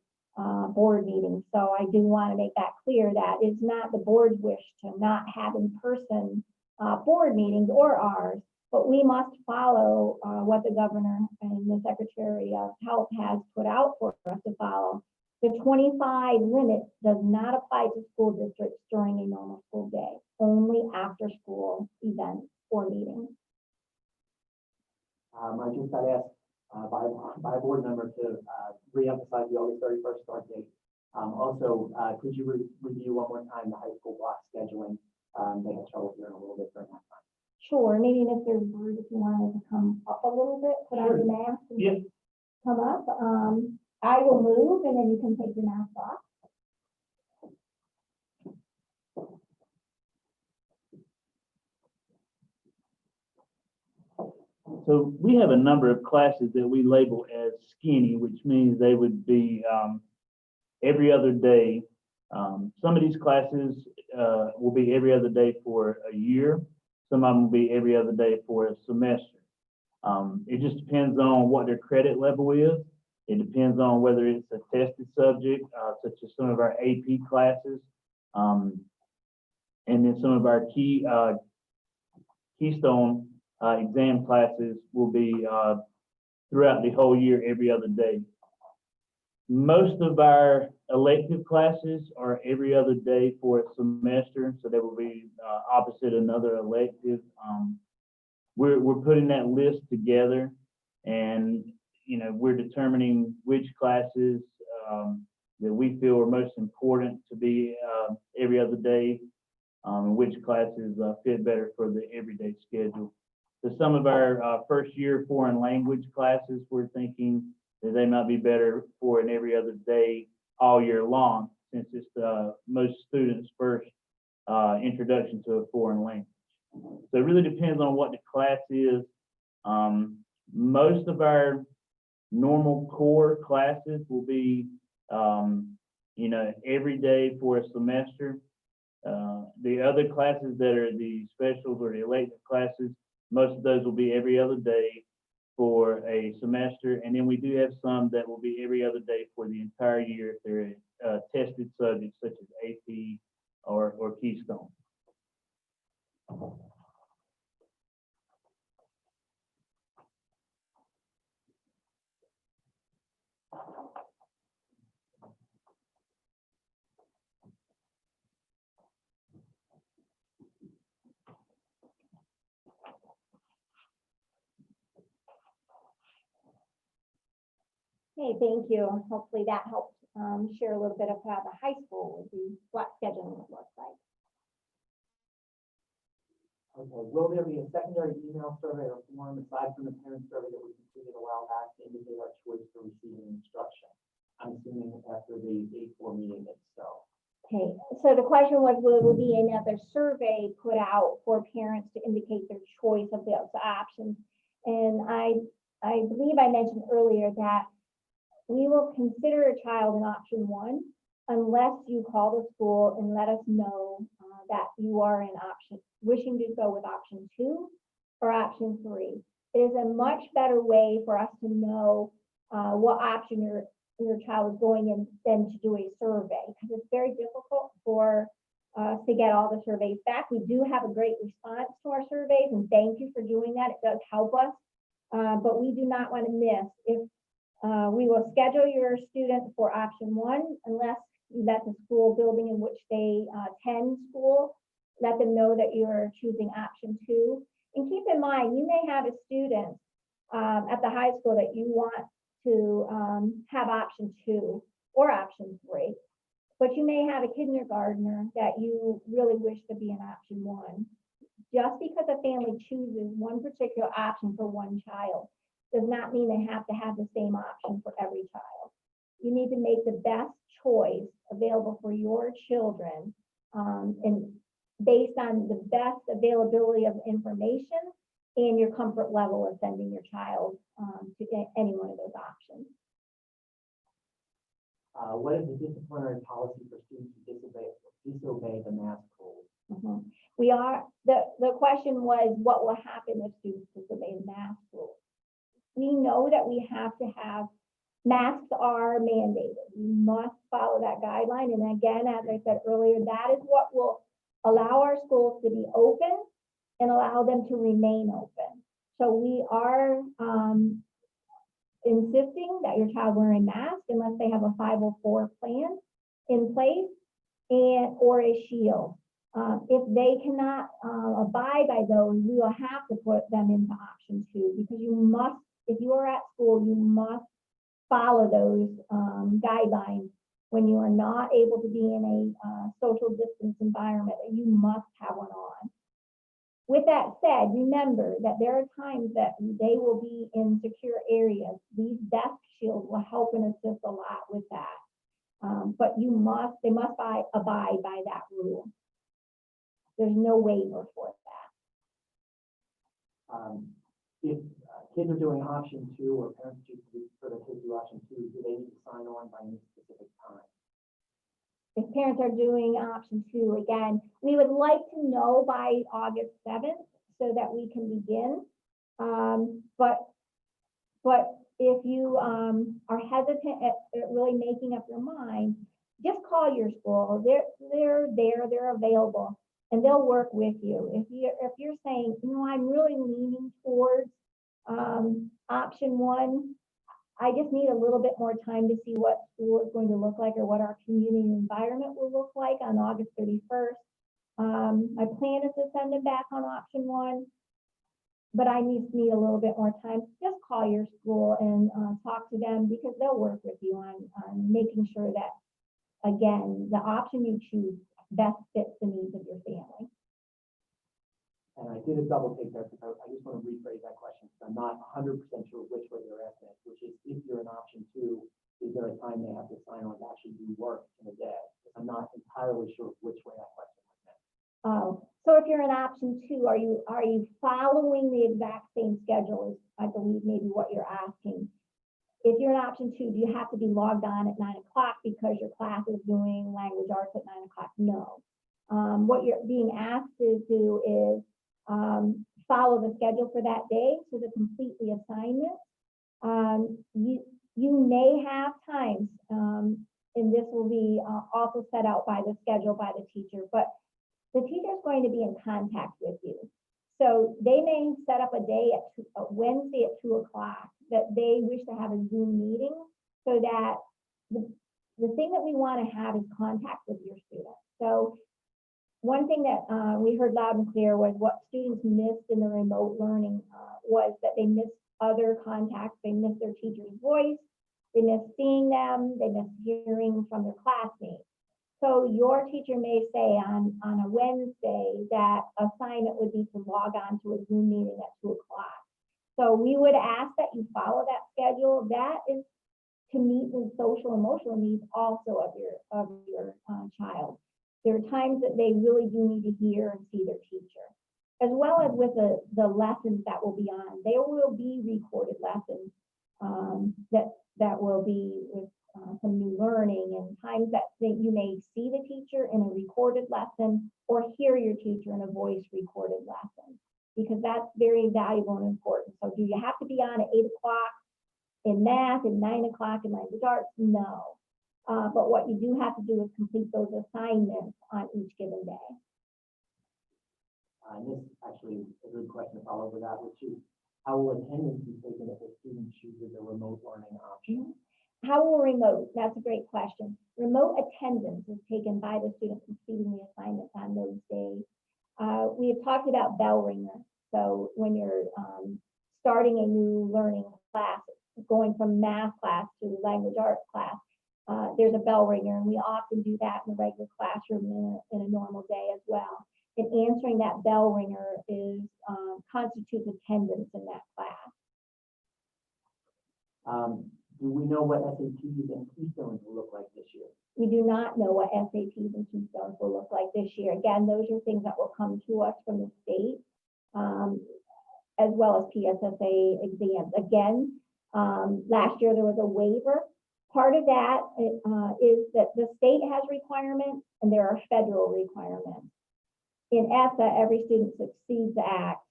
meetings. So I do want to make that clear, that it's not the board's wish to not have in-person board meetings or ours, but we must follow what the governor and the Secretary of Health has put out for us to follow. The 25 limit does not apply to school districts during a normal school day, only after school events or meetings. I just got asked by a board member to re-emphasize the August 31st start date. Also, could you review one more time the high school block scheduling? They had trouble hearing a little bit during that time. Sure, maybe Mr. Bird, if you wanted to come up a little bit, put on your mask and Yep. come up. I will move and then you can take your mask off. So we have a number of classes that we label as skinny, which means they would be every other day. Some of these classes will be every other day for a year. Some of them will be every other day for a semester. It just depends on what their credit level is. It depends on whether it's a tested subject, such as some of our AP classes, and then some of our Keystone exam classes will be throughout the whole year, every other day. Most of our elective classes are every other day for a semester, so they will be opposite another elective. We're putting that list together, and we're determining which classes that we feel are most important to be every other day, and which classes fit better for the everyday schedule. So some of our first year foreign language classes, we're thinking that they might be better for an every other day all year long, since it's most students' first introduction to a foreign language. So it really depends on what the class is. Most of our normal core classes will be, every day for a semester. The other classes that are the specials or the elective classes, most of those will be every other day for a semester. And then we do have some that will be every other day for the entire year if they're tested subjects such as AP or Keystone. Hey, thank you. Hopefully that helped share a little bit of how the high school would be, what scheduling would look like. Okay, will there be a secondary email survey or form aside from the parent survey that we completed a while back to indicate our choice for receiving instruction? I'm assuming after the 8-4 meeting itself. Okay, so the question was, will there be another survey put out for parents to indicate their choice of those options? And I believe I mentioned earlier that we will consider a child in option 1 unless you call the school and let us know that you are in wishing to go with option 2 or option 3. It is a much better way for us to know what option your child is going in than to do a survey, because it's very difficult for us to get all the surveys back. We do have a great response to our surveys, and thank you for doing that. It does help us, but we do not want to miss. If we will schedule your student for option 1 unless you let the school building in which they attend school, let them know that you're choosing option 2. And keep in mind, you may have a student at the high school that you want to have option 2 or option 3, but you may have a kindergartner that you really wish to be in option 1. Just because a family chooses one particular option for one child does not mean they have to have the same option for every child. You need to make the best choice available for your children, and based on the best availability of information and your comfort level of sending your child to any one of those options. What is the disciplinary policy for students who disobey the mask rules? The question was, what will happen if students disobey the mask rules? We know that we have to have, masks are mandated. We must follow that guideline. And again, as I said earlier, that is what will allow our schools to be open and allow them to remain open. So we are insisting that your child wear a mask unless they have a 504 plan in place or a shield. If they cannot abide by those, we will have to put them into option 2, because you must, if you are at school, you must follow those guidelines. When you are not able to be in a social distance environment, you must have one on. With that said, remember that there are times that they will be in secure areas. These desk shields will help and assist a lot with that. But they must abide by that rule. There's no waiver for that. If kids are doing option 2 or parents choose for the kids do option 2, do they need to sign on by any specific time? If parents are doing option 2, again, we would like to know by August 7th so that we can begin. But if you are hesitant at really making up your mind, just call your school. They're there, they're available, and they'll work with you. If you're saying, I'm really leaning towards option 1, I just need a little bit more time to see what school is going to look like or what our community environment will look like on August 31st. My plan is to send them back on option 1, but I need a little bit more time. Just call your school and talk to them, because they'll work with you on making sure that, again, the option you choose best fits the needs of your family. And I did a double take there because I just want to rephrase that question, because I'm not 100% sure which way they're asking it, which is, if you're in option 2, is there a time they have to sign on to actually do work in a day? I'm not entirely sure which way that question was meant. Oh, so if you're in option 2, are you following the exact same schedule as, I believe, maybe what you're asking? If you're in option 2, do you have to be logged on at 9 o'clock because your class is doing language arts at 9 o'clock? No. What you're being asked to do is follow the schedule for that day, so to complete the assignment. You may have times, and this will be also set out by the schedule by the teacher, but the teacher is going to be in contact with you. So they may set up a day a Wednesday at 2:00 that they wish to have a Zoom meeting, so that the thing that we want to have is contact with your students. So one thing that we heard loud and clear was what students missed in the remote learning was that they missed other contacts. They missed their teacher's voice. They missed seeing them. They missed hearing from their classmates. So your teacher may say on a Wednesday that assignment would be to log on to a Zoom meeting at 2:00. So we would ask that you follow that schedule. That is to meet the social emotional needs also of your child. There are times that they really do need to hear and see their teacher, as well as with the lessons that will be on. There will be recorded lessons that will be with some new learning, and times that you may see the teacher in a recorded lesson or hear your teacher in a voice recorded lesson, because that's very valuable and important. So do you have to be on at 8:00 in math and 9:00 in language arts? No. But what you do have to do is complete those assignments on each given day. And this actually is a good question to follow up with that, which is, how will attendance be taken if a student chooses a remote learning option? How will remote? That's a great question. Remote attendance is taken by the student completing the assignments on those days. We have talked about bell ringer. So when you're starting a new learning class, going from math class to language arts class, there's a bell ringer, and we often do that in the regular classroom in a normal day as well. And answering that bell ringer constitutes attendance in that class. Do we know what SATs and Keystones will look like this year? We do not know what SATs and Keystones will look like this year. Again, those are things that will come to us from the state, as well as PSSA exams. Again, last year there was a waiver. Part of that is that the state has requirements and there are federal requirements. In ESSA, every student succeeds the act.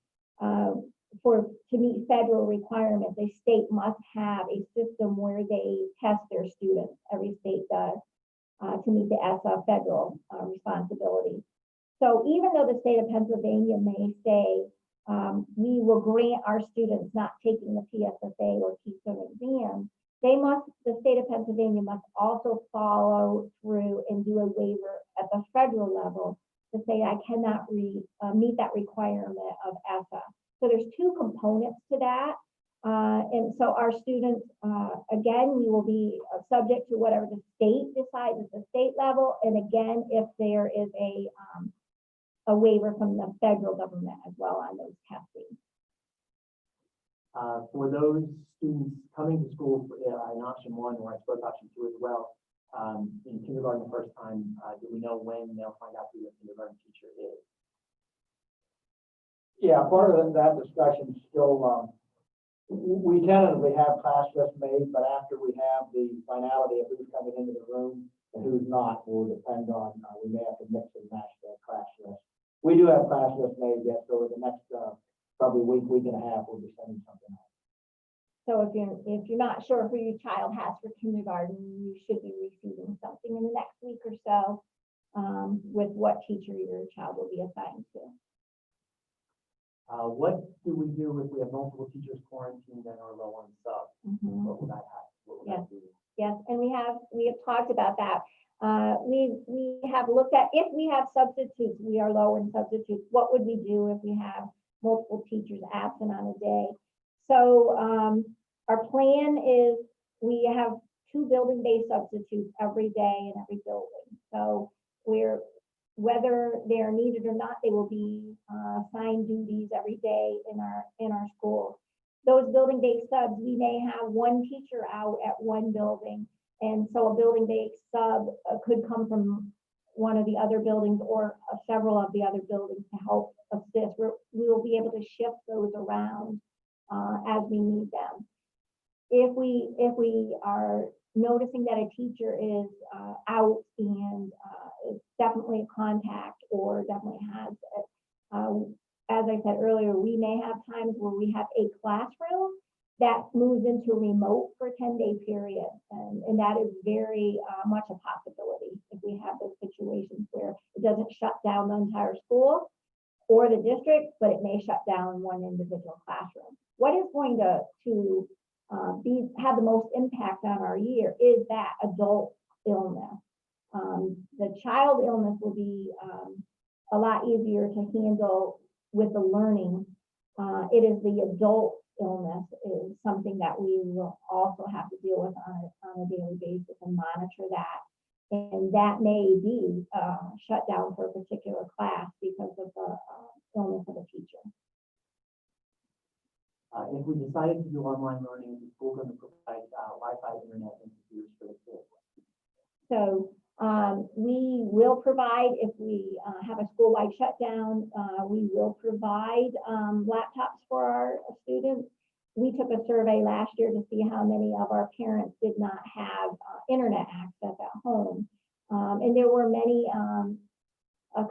To meet federal requirements, a state must have a system where they test their students. Every state does to meet the ESSA federal responsibility. So even though the state of Pennsylvania may say we will grant our students not taking the PSSA or Keystone exam, the state of Pennsylvania must also follow through and do a waiver at the federal level to say I cannot meet that requirement of ESSA. So there's two components to that. And so our students, again, we will be subject to whatever the state decides at the state level. And again, if there is a waiver from the federal government as well on those testing. For those students coming to school in option 1, or I suppose option 2 as well, in kindergarten the first time, do we know when they'll find out who their kindergarten teacher is? Yeah, part of that discussion still, we tentatively have class lists made, but after we have the finality of who's coming into the room and who's not, will depend on, we may have to mix and match the class list. We do have class lists made yet, so the next probably week and a half, we'll be sending something out. So if you're not sure who your child has for kindergarten, you should be receiving something in the next week or so with what teacher your child will be assigned to. What do we do if we have multiple teachers quarantined and are low on subs? Mm-hmm. What will that have? What will that do? Yes, and we have talked about that. We have looked at, if we have substitutes, we are low in substitutes, what would we do if we have multiple teachers absent on a day? So our plan is we have 2 building-based substitutes every day in every building. So whether they are needed or not, they will be assigned duties every day in our schools. Those building-based subs, we may have one teacher out at one building, and so a building-based sub could come from one of the other buildings or several of the other buildings to help assist. We will be able to shift those around as we need them. If we are noticing that a teacher is out and is definitely a contact or definitely has it, as I said earlier, we may have times where we have a classroom that moves into remote for a 10-day period, and that is very much a possibility if we have those situations. situations where it doesn't shut down the entire school or the district, but it may shut down one individual classroom. What is going to have the most impact on our year is that adult illness. The child illness will be a lot easier to handle with the learning. It is the adult illness is something that we will also have to deal with on a daily basis and monitor that. And that may be shut down for a particular class because of the illness of a teacher. If we decided to do online learning, is the school going to provide Wi-Fi internet and computers for the kids? So we will provide, if we have a school-wide shutdown, we will provide laptops for our students. We took a survey last year to see how many of our parents did not have internet access at home. And there were many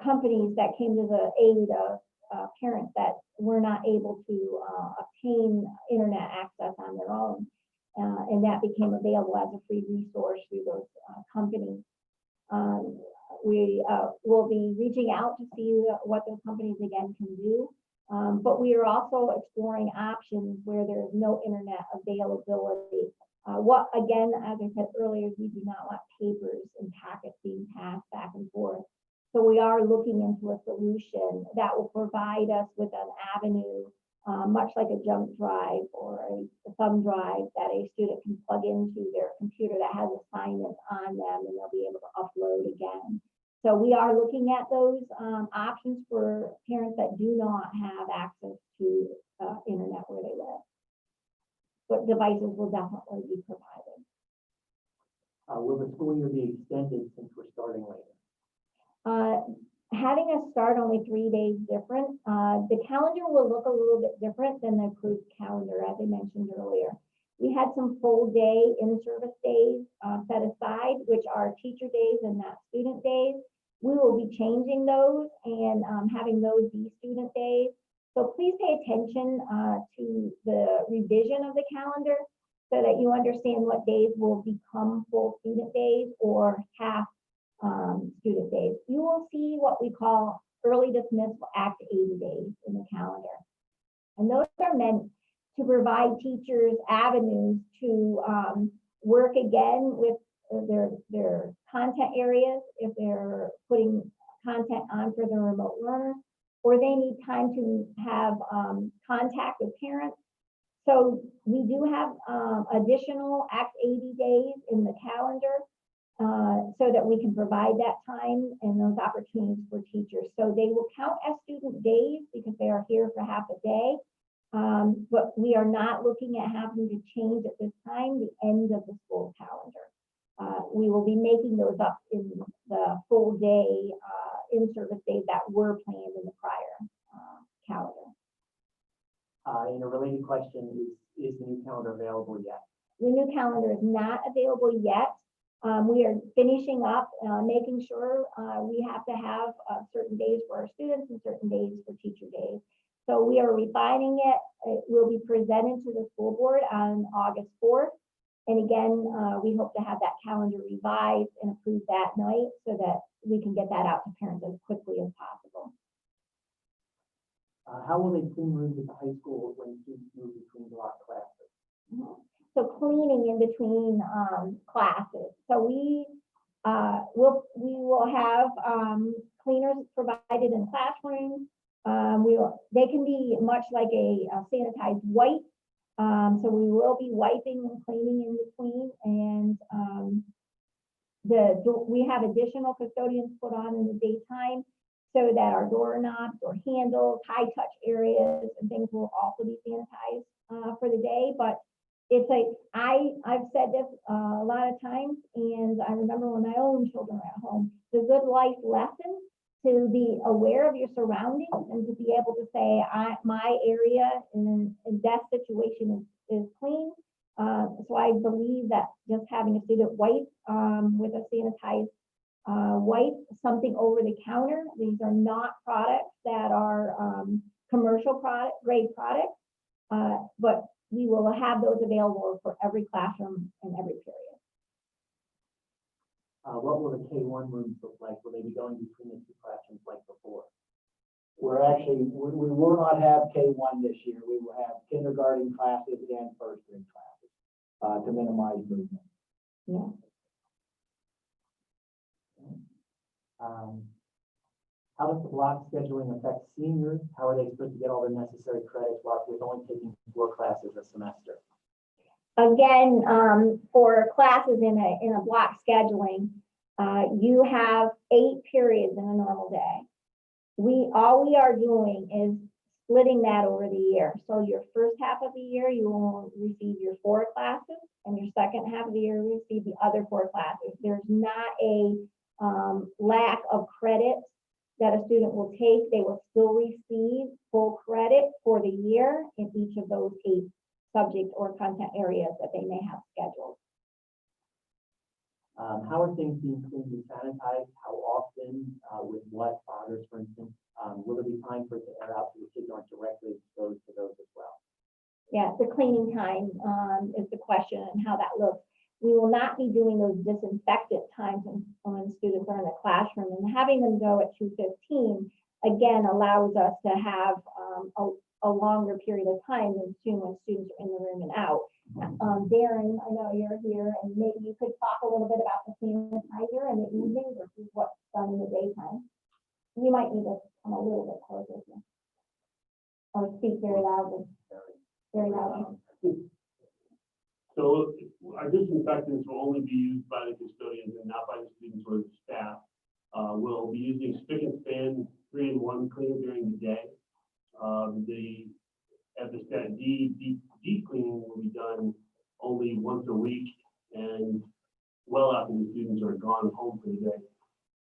companies that came to the aid of parents that were not able to obtain internet access on their own. And that became available as a free resource through those companies. We will be reaching out to see what those companies again can do. But we are also exploring options where there is no internet availability. What again, as I said earlier, we do not want papers and packets being passed back and forth. So we are looking into a solution that will provide us with an avenue, much like a jump drive or a thumb drive that a student can plug into their computer that has assignments on them, and they'll be able to upload again. So we are looking at those options for parents that do not have access to internet where they live. But devices will definitely be provided. Will the school year be extended since we're starting later? Having us start only 3 days different, the calendar will look a little bit different than the approved calendar, as I mentioned earlier. We had some full day in-service days set aside, which are teacher days and not student days. We will be changing those and having those be student days. So please pay attention to the revision of the calendar so that you understand what days will become full student days or half student days. You will see what we call early dismissal Act 80 days in the calendar. And those are meant to provide teachers avenues to work again with their content areas if they're putting content on for their remote learners, or they need time to have contact with parents. So we do have additional Act 80 days in the calendar so that we can provide that time and those opportunities for teachers. So they will count as student days because they are here for half a day. But we are not looking at having to change at this time the end of the school calendar. We will be making those up in the full day in-service days that were planned in the prior calendar. And a related question is the new calendar available yet? The new calendar is not available yet. We are finishing up, making sure we have to have certain days for our students and certain days for teacher days. So we are refining it. It will be presented to the school board on August 4th. And again, we hope to have that calendar revised and approved that night so that we can get that out to parents as quickly as possible. How will they clean rooms at the high school when students move between block classes? So cleaning in between classes. So we will have cleaners provided in classrooms. They can be much like a sanitized wipe. So we will be wiping and cleaning in between, and we have additional custodians put on in the daytime so that our doorknobs or handles, high touch areas and things will also be sanitized for the day. But it's I've said this a lot of times, and I remember when my own children were at home, the good life lesson to be aware of your surroundings and to be able to say, my area in that situation is clean. So I believe that just having a student wipe with a sanitized wipe, something over the counter, these are not products that are commercial grade products, but we will have those available for every classroom and every period. What will the K1 rooms look like? Will they be going between the two classrooms like before? We're actually, we will not have K1 this year. We will have kindergarten classes and first grade classes, to minimize movement. Yeah. How does the block scheduling affect seniors? How are they supposed to get all their necessary credits while with only taking 4 classes a semester? Again, for classes in a block scheduling, you have 8 periods in a normal day. All we are doing is splitting that over the year. So your first half of the year, you will receive your 4 classes, and your second half of the year, you receive the other 4 classes. There's not a lack of credit that a student will take. They will still receive full credit for the year in each of those 8 subject or content areas that they may have scheduled. How are things being cleaned and sanitized? How often? With what fodders, for instance? Will there be time for it to air out so the kids aren't directly exposed to those as well? Yeah, the cleaning time is the question and how that looks. We will not be doing those disinfectant times when students are in the classroom, and having them go at 2:15 again allows us to have a longer period of time than when students are in the room and out. Darren, I know you're here, and maybe you could talk a little bit about the sanitizer in the evenings versus what's done in the daytime. You might need to come a little bit closer here, or speak very loudly. Very loudly. So our disinfectants will only be used by the custodians and not by the students or the staff. We'll be using spick and span 3-in-1 cleaner during the day. Deep cleaning will be done only once a week and well after the students are gone home for the day.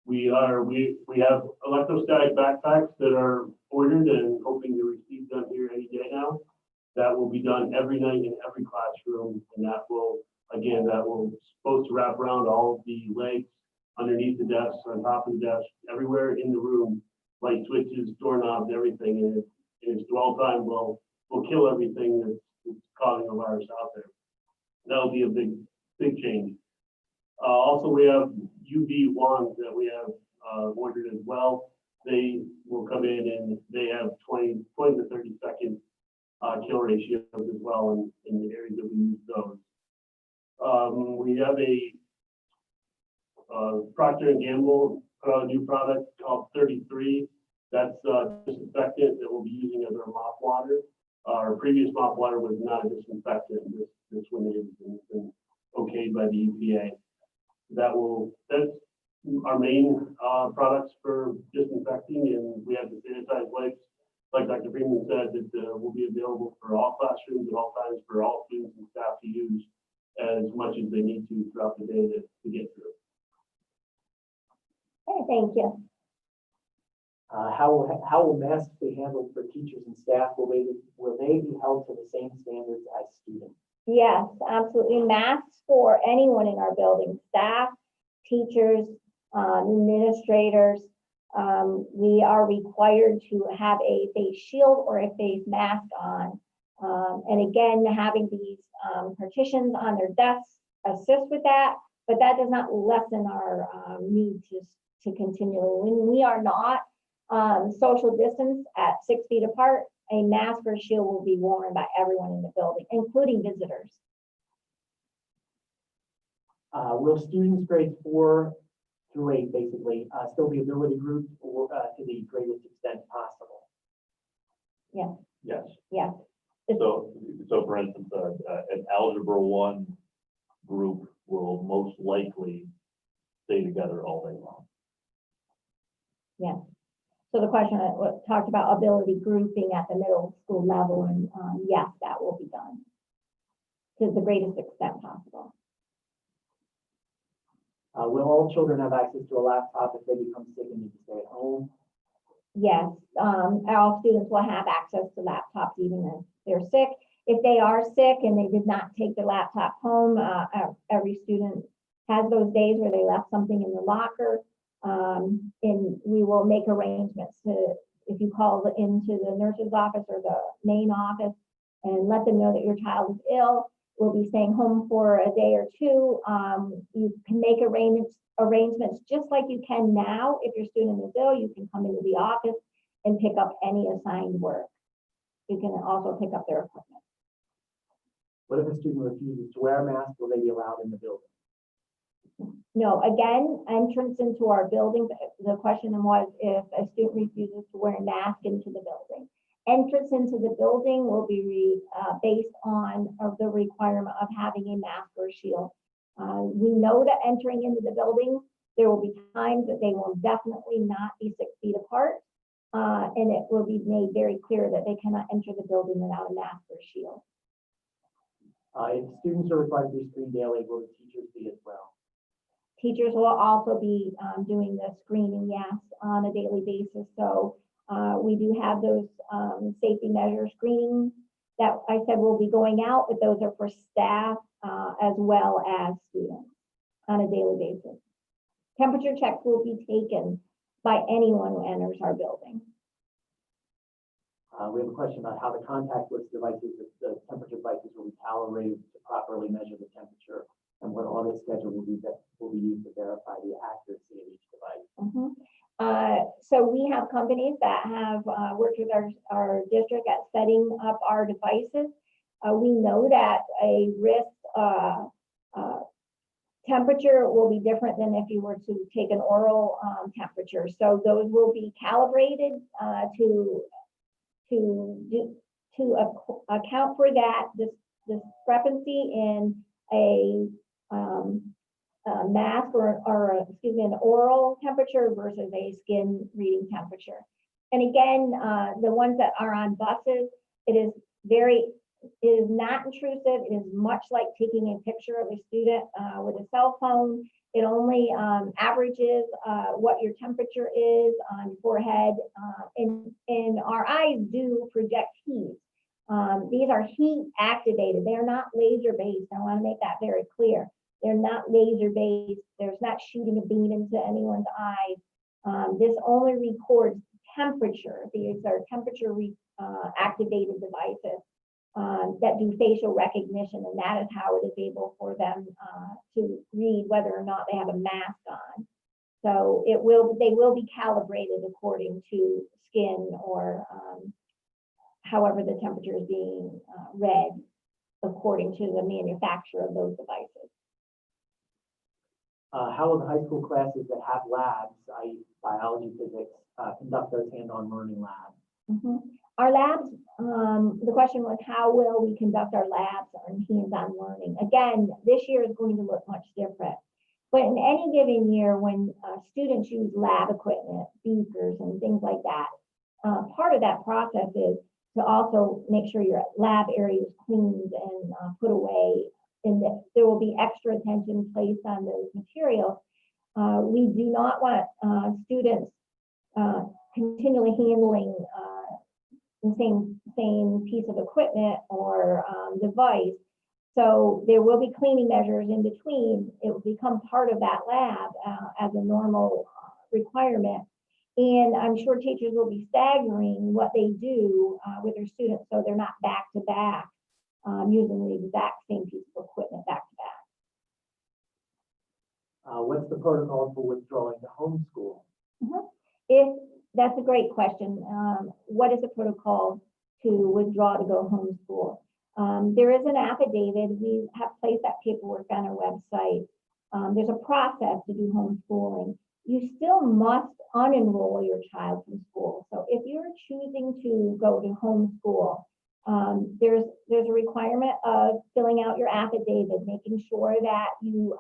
We have electrostatic backpacks that are ordered and hoping to receive them here any day now. That will be done every night in every classroom, and that will supposed to wrap around all of the legs, underneath the desks, on top of the desk, everywhere in the room, light switches, doorknobs, everything, and its dwell time will kill everything that's causing the virus out there. That'll be a big change. Also, we have UV wands that we have ordered as well. They will come in and they have 20 to 30 second kill ratios as well in the areas that we use those. We have a Procter & Gamble new product called 33. That's disinfectant that we'll be using as our mop water. Our previous mop water was not a disinfectant. This one has been okayed by the EPA. That's our main products for disinfecting, and we have the sanitized wipes. Like Dr. Freeman said, that will be available for all classrooms at all times for all students and staff to use as much as they need to throughout the day to get through. Okay, thank you. How will masks be handled for teachers and staff? Will they be held to the same standards as students? Yes, absolutely. Masks for anyone in our building, staff, teachers, administrators. We are required to have a face shield or a face mask on. And again, having these partitions on their desks assist with that, but that does not lessen our need to continually. When we are not social distance at 6 feet apart, a mask or shield will be worn by everyone in the building, including visitors. Will students grades 4 through 8 basically still be ability grouped or to the greatest extent possible? Yeah. Yes. Yeah. So for instance, an Algebra 1 group will most likely stay together all day long. Yeah. So the question talked about ability grouping at the middle school level, and yes, that will be done to the greatest extent possible. Will all children have access to a laptop if they become sick and need to stay at home? Yes, all students will have access to laptops even if they're sick. If they are sick and they did not take their laptop home, every student has those days where they left something in the locker. And we will make arrangements to, if you call into the nurse's office or the main office and let them know that your child is ill, will be staying home for a day or two. You can make arrangements just like you can now. If your student is ill, you can come into the office and pick up any assigned work. You can also pick up their equipment. What if a student refuses to wear a mask? Will they be allowed in the building? No, again, entrance into our building, the question was if a student refuses to wear a mask into the building. Entrance into the building will be based on the requirement of having a mask or shield. We know that entering into the building, there will be times that they will definitely not be 6 feet apart. And it will be made very clear that they cannot enter the building without a mask or shield. If students are required to be screened daily, will the teachers be as well? Teachers will also be doing the screening, yes, on a daily basis. So we do have those safety measure screenings that I said will be going out, but those are for staff as well as students on a daily basis. Temperature checks will be taken by anyone who enters our building. We have a question about how the contactless devices, the temperature devices will be calibrated to properly measure the temperature, and what audit schedule will be used to verify the accuracy of each device. So we have companies that have worked with our district at setting up our devices. We know that a wrist temperature will be different than if you were to take an oral temperature. So those will be calibrated to account for that discrepancy in a mask or excuse me, an oral temperature versus a skin reading temperature. And again, the ones that are on buses, it is not intrusive. It is much like taking a picture of a student with a cell phone. It only averages what your temperature is on your forehead. And our eyes do project heat. These are heat activated. They're not laser based. I want to make that very clear. They're not laser based. There's not shooting a beam into anyone's eyes. This only records temperature. These are temperature activated devices that do facial recognition, and that is how it is able for them to read whether or not they have a mask on. So they will be calibrated according to skin or however the temperature is being read according to the manufacturer of those devices. How will the high school classes that have labs, i.e. biology, physics, conduct those hands-on learning labs? Our labs, the question was, how will we conduct our labs on hands-on learning? Again, this year is going to look much different. But in any given year, when students use lab equipment, beakers and things like that, part of that process is to also make sure your lab area is cleaned and put away, and that there will be extra attention placed on those materials. We do not want students continually handling the same piece of equipment or device. So there will be cleaning measures in between. It will become part of that lab as a normal requirement. And I'm sure teachers will be staggering what they do with their students so they're not back to back using the exact same piece of equipment back to back. What's the protocol for withdrawing to homeschool? That's a great question. What is the protocol to withdraw to go homeschool? There is an affidavit. We have placed that paperwork on our website. There's a process to do homeschooling. You still must unenroll your child from school. So if you're choosing to go to homeschool, there's a requirement of filling out your affidavit, making sure that you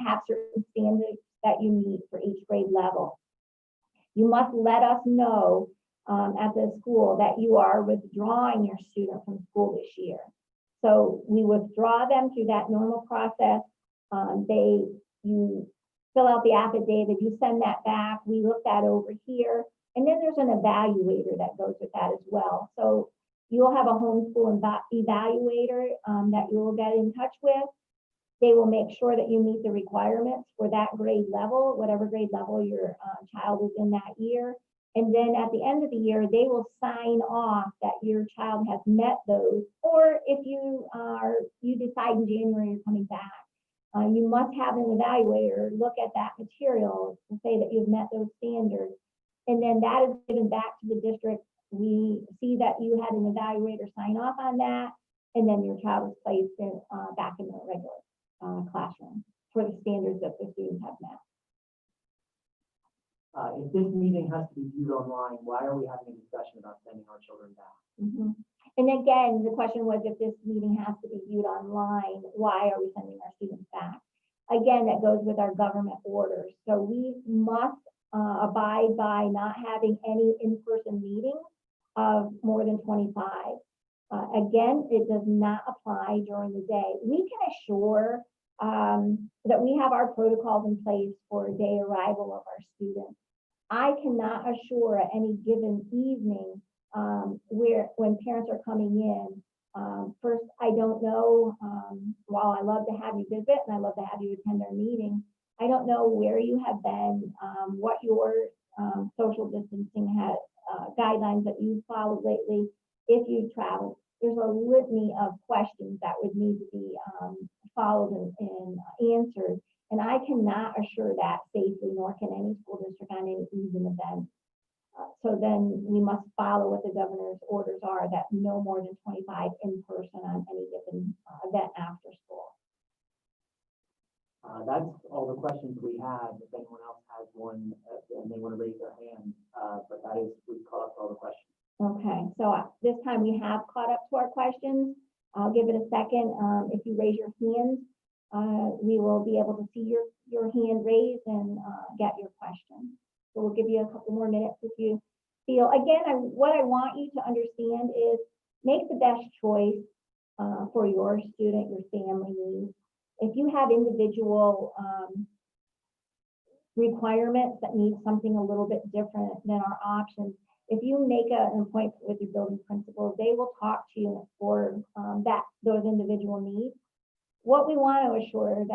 have certain standards that you meet for each grade level. You must let us know at the school that you are withdrawing your student from school this year. So we withdraw them through that normal process. You fill out the affidavit, you send that back, we look that over here, and then there's an evaluator that goes with that as well. So you'll have a homeschool evaluator that you will get in touch with. They will make sure that you meet the requirements for that grade level, whatever grade level your child is in that year. And then at the end of the year, they will sign off that your child has met those. Or if you decide in January you're coming back, you must have an evaluator look at that material to say that you've met those standards. And then that is given back to the district. We see that you had an evaluator sign off on that, and then your child is placed back in the regular classroom for the standards that the students have met. If this meeting has to be viewed online, why are we having a discussion about sending our children back? And again, the question was, if this meeting has to be viewed online, why are we sending our students back? Again, that goes with our government orders. So we must abide by not having any in-person meetings of more than 25. Again, it does not apply during the day. We can assure that we have our protocols in place for day arrival of our students. I cannot assure at any given evening when parents are coming in. First, I don't know, while I love to have you visit and I love to have you attend our meeting, I don't know where you have been, what your social distancing guidelines that you've followed lately, if you've traveled. There's a litany of questions that would need to be followed and answered. And I cannot assure that safely, nor can any school district on any even event. So then we must follow what the governor's orders are, that no more than 25 in person on any given event after school. That's all the questions we have. If anyone else has one and they want to raise their hand, but we've caught up to all the questions. Okay, so this time we have caught up to our questions. I'll give it a second. If you raise your hand, we will be able to see your hand raised and get your question. So we'll give you a couple more minutes if you feel. Again, what I want you to understand is make the best choice for your student, your family needs. If you have individual requirements that need something a little bit different than our options, if you make an appointment with your building principal, they will talk to you for those individual needs. What we want to assure is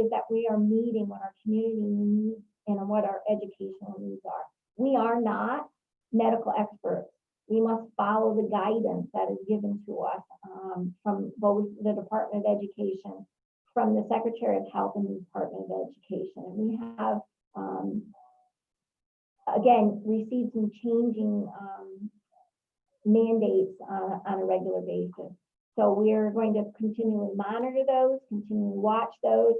that we are meeting what our community needs and what our educational needs are. We are not medical experts. We must follow the guidance that is given to us from both the Department of Education, from the Secretary of Health, and the Department of Education. And we have, again, received some changing mandates on a regular basis. So we're going to continually monitor those, continually watch those.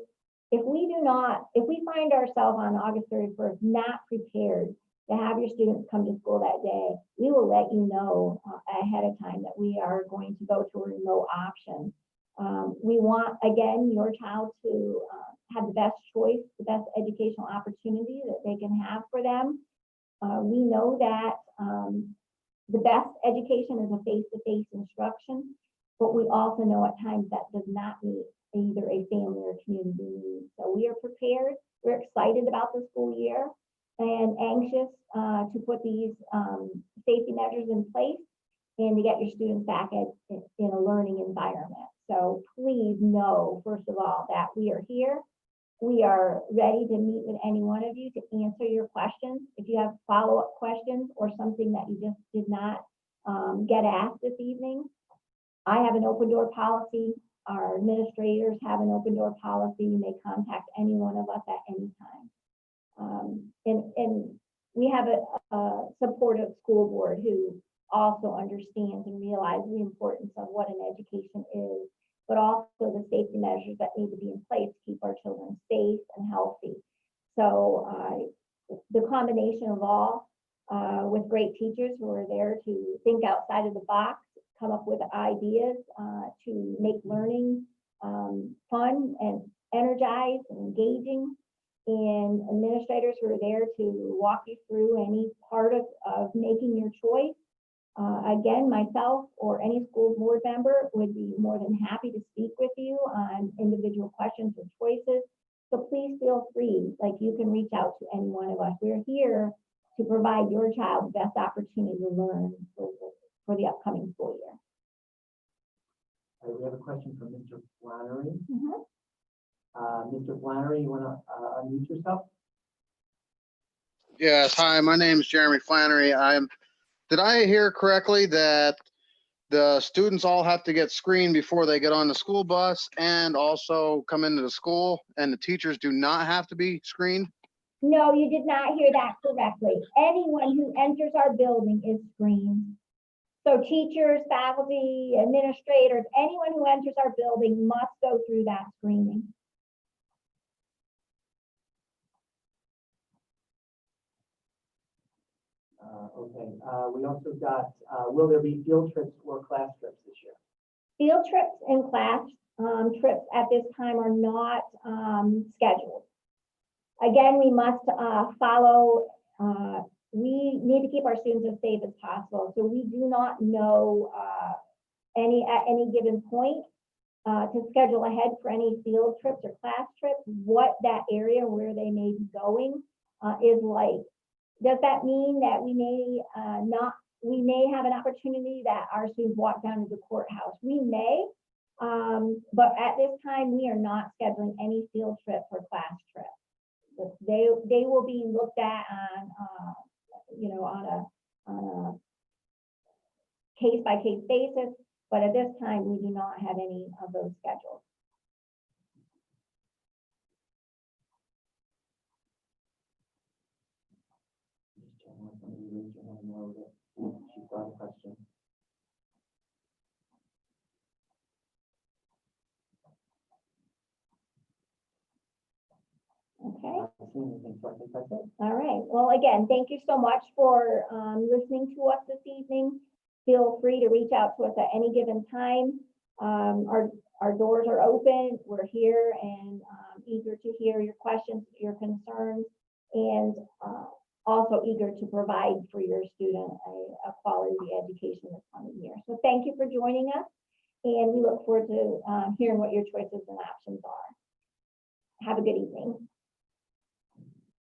If we find ourselves on August 31st not prepared to have your students come to school that day, we will let you know ahead of time that we are going to go to a remote option. We want, again, your child to have the best choice, the best educational opportunity that they can have for them. We know that the best education is a face-to-face instruction, but we also know at times that does not meet either a family or community need. So we are prepared. We're excited about the school year and anxious to put these safety measures in place and to get your students back in a learning environment. So please know, first of all, that we are here. We are ready to meet with any one of you to answer your questions. If you have follow-up questions or something that you just did not get asked this evening, I have an open door policy. Our administrators have an open door policy. You may contact any one of us at any time. And we have a supportive school board who also understands and realizes the importance of what an education is, but also the safety measures that need to be in place to keep our children safe and healthy. So the combination of all, with great teachers who are there to think outside of the box, come up with ideas to make learning fun and energized and engaging, and administrators who are there to walk you through any part of making your choice. Again, myself or any school board member would be more than happy to speak with you on individual questions or choices. So please feel free, like you can reach out to any one of us. We're here to provide your child the best opportunity to learn for the upcoming school year. All right, we have a question from Mr. Flannery. Mr. Flannery, you want to unmute yourself? Yes, hi, my name is Jeremy Flannery. Did I hear correctly that the students all have to get screened before they get on the school bus and also come into the school, and the teachers do not have to be screened? No, you did not hear that correctly. Anyone who enters our building is screened. So teachers, faculty, administrators, anyone who enters our building must go through that screening. Okay, we also got, will there be field trips or class trips this year? Field trips and class trips at this time are not scheduled. Again, we must follow, we need to keep our students as safe as possible. So we do not know at any given point to schedule ahead for any field trips or class trips, what that area where they may be going is like. Does that mean that we may have an opportunity that our students walk down to the courthouse? We may, but at this time, we are not scheduling any field trips or class trips. But they will be looked at on a case-by-case basis, but at this time, we do not have any of those scheduled. She's got a question. Okay. I don't see anything, so I think that's it. All right. Well, again, thank you so much for listening to us this evening. Feel free to reach out to us at any given time. Our doors are open. We're here and eager to hear your questions, your concerns, and also eager to provide for your student a quality education this coming year. So thank you for joining us, and we look forward to hearing what your choices and options are. Have a good evening.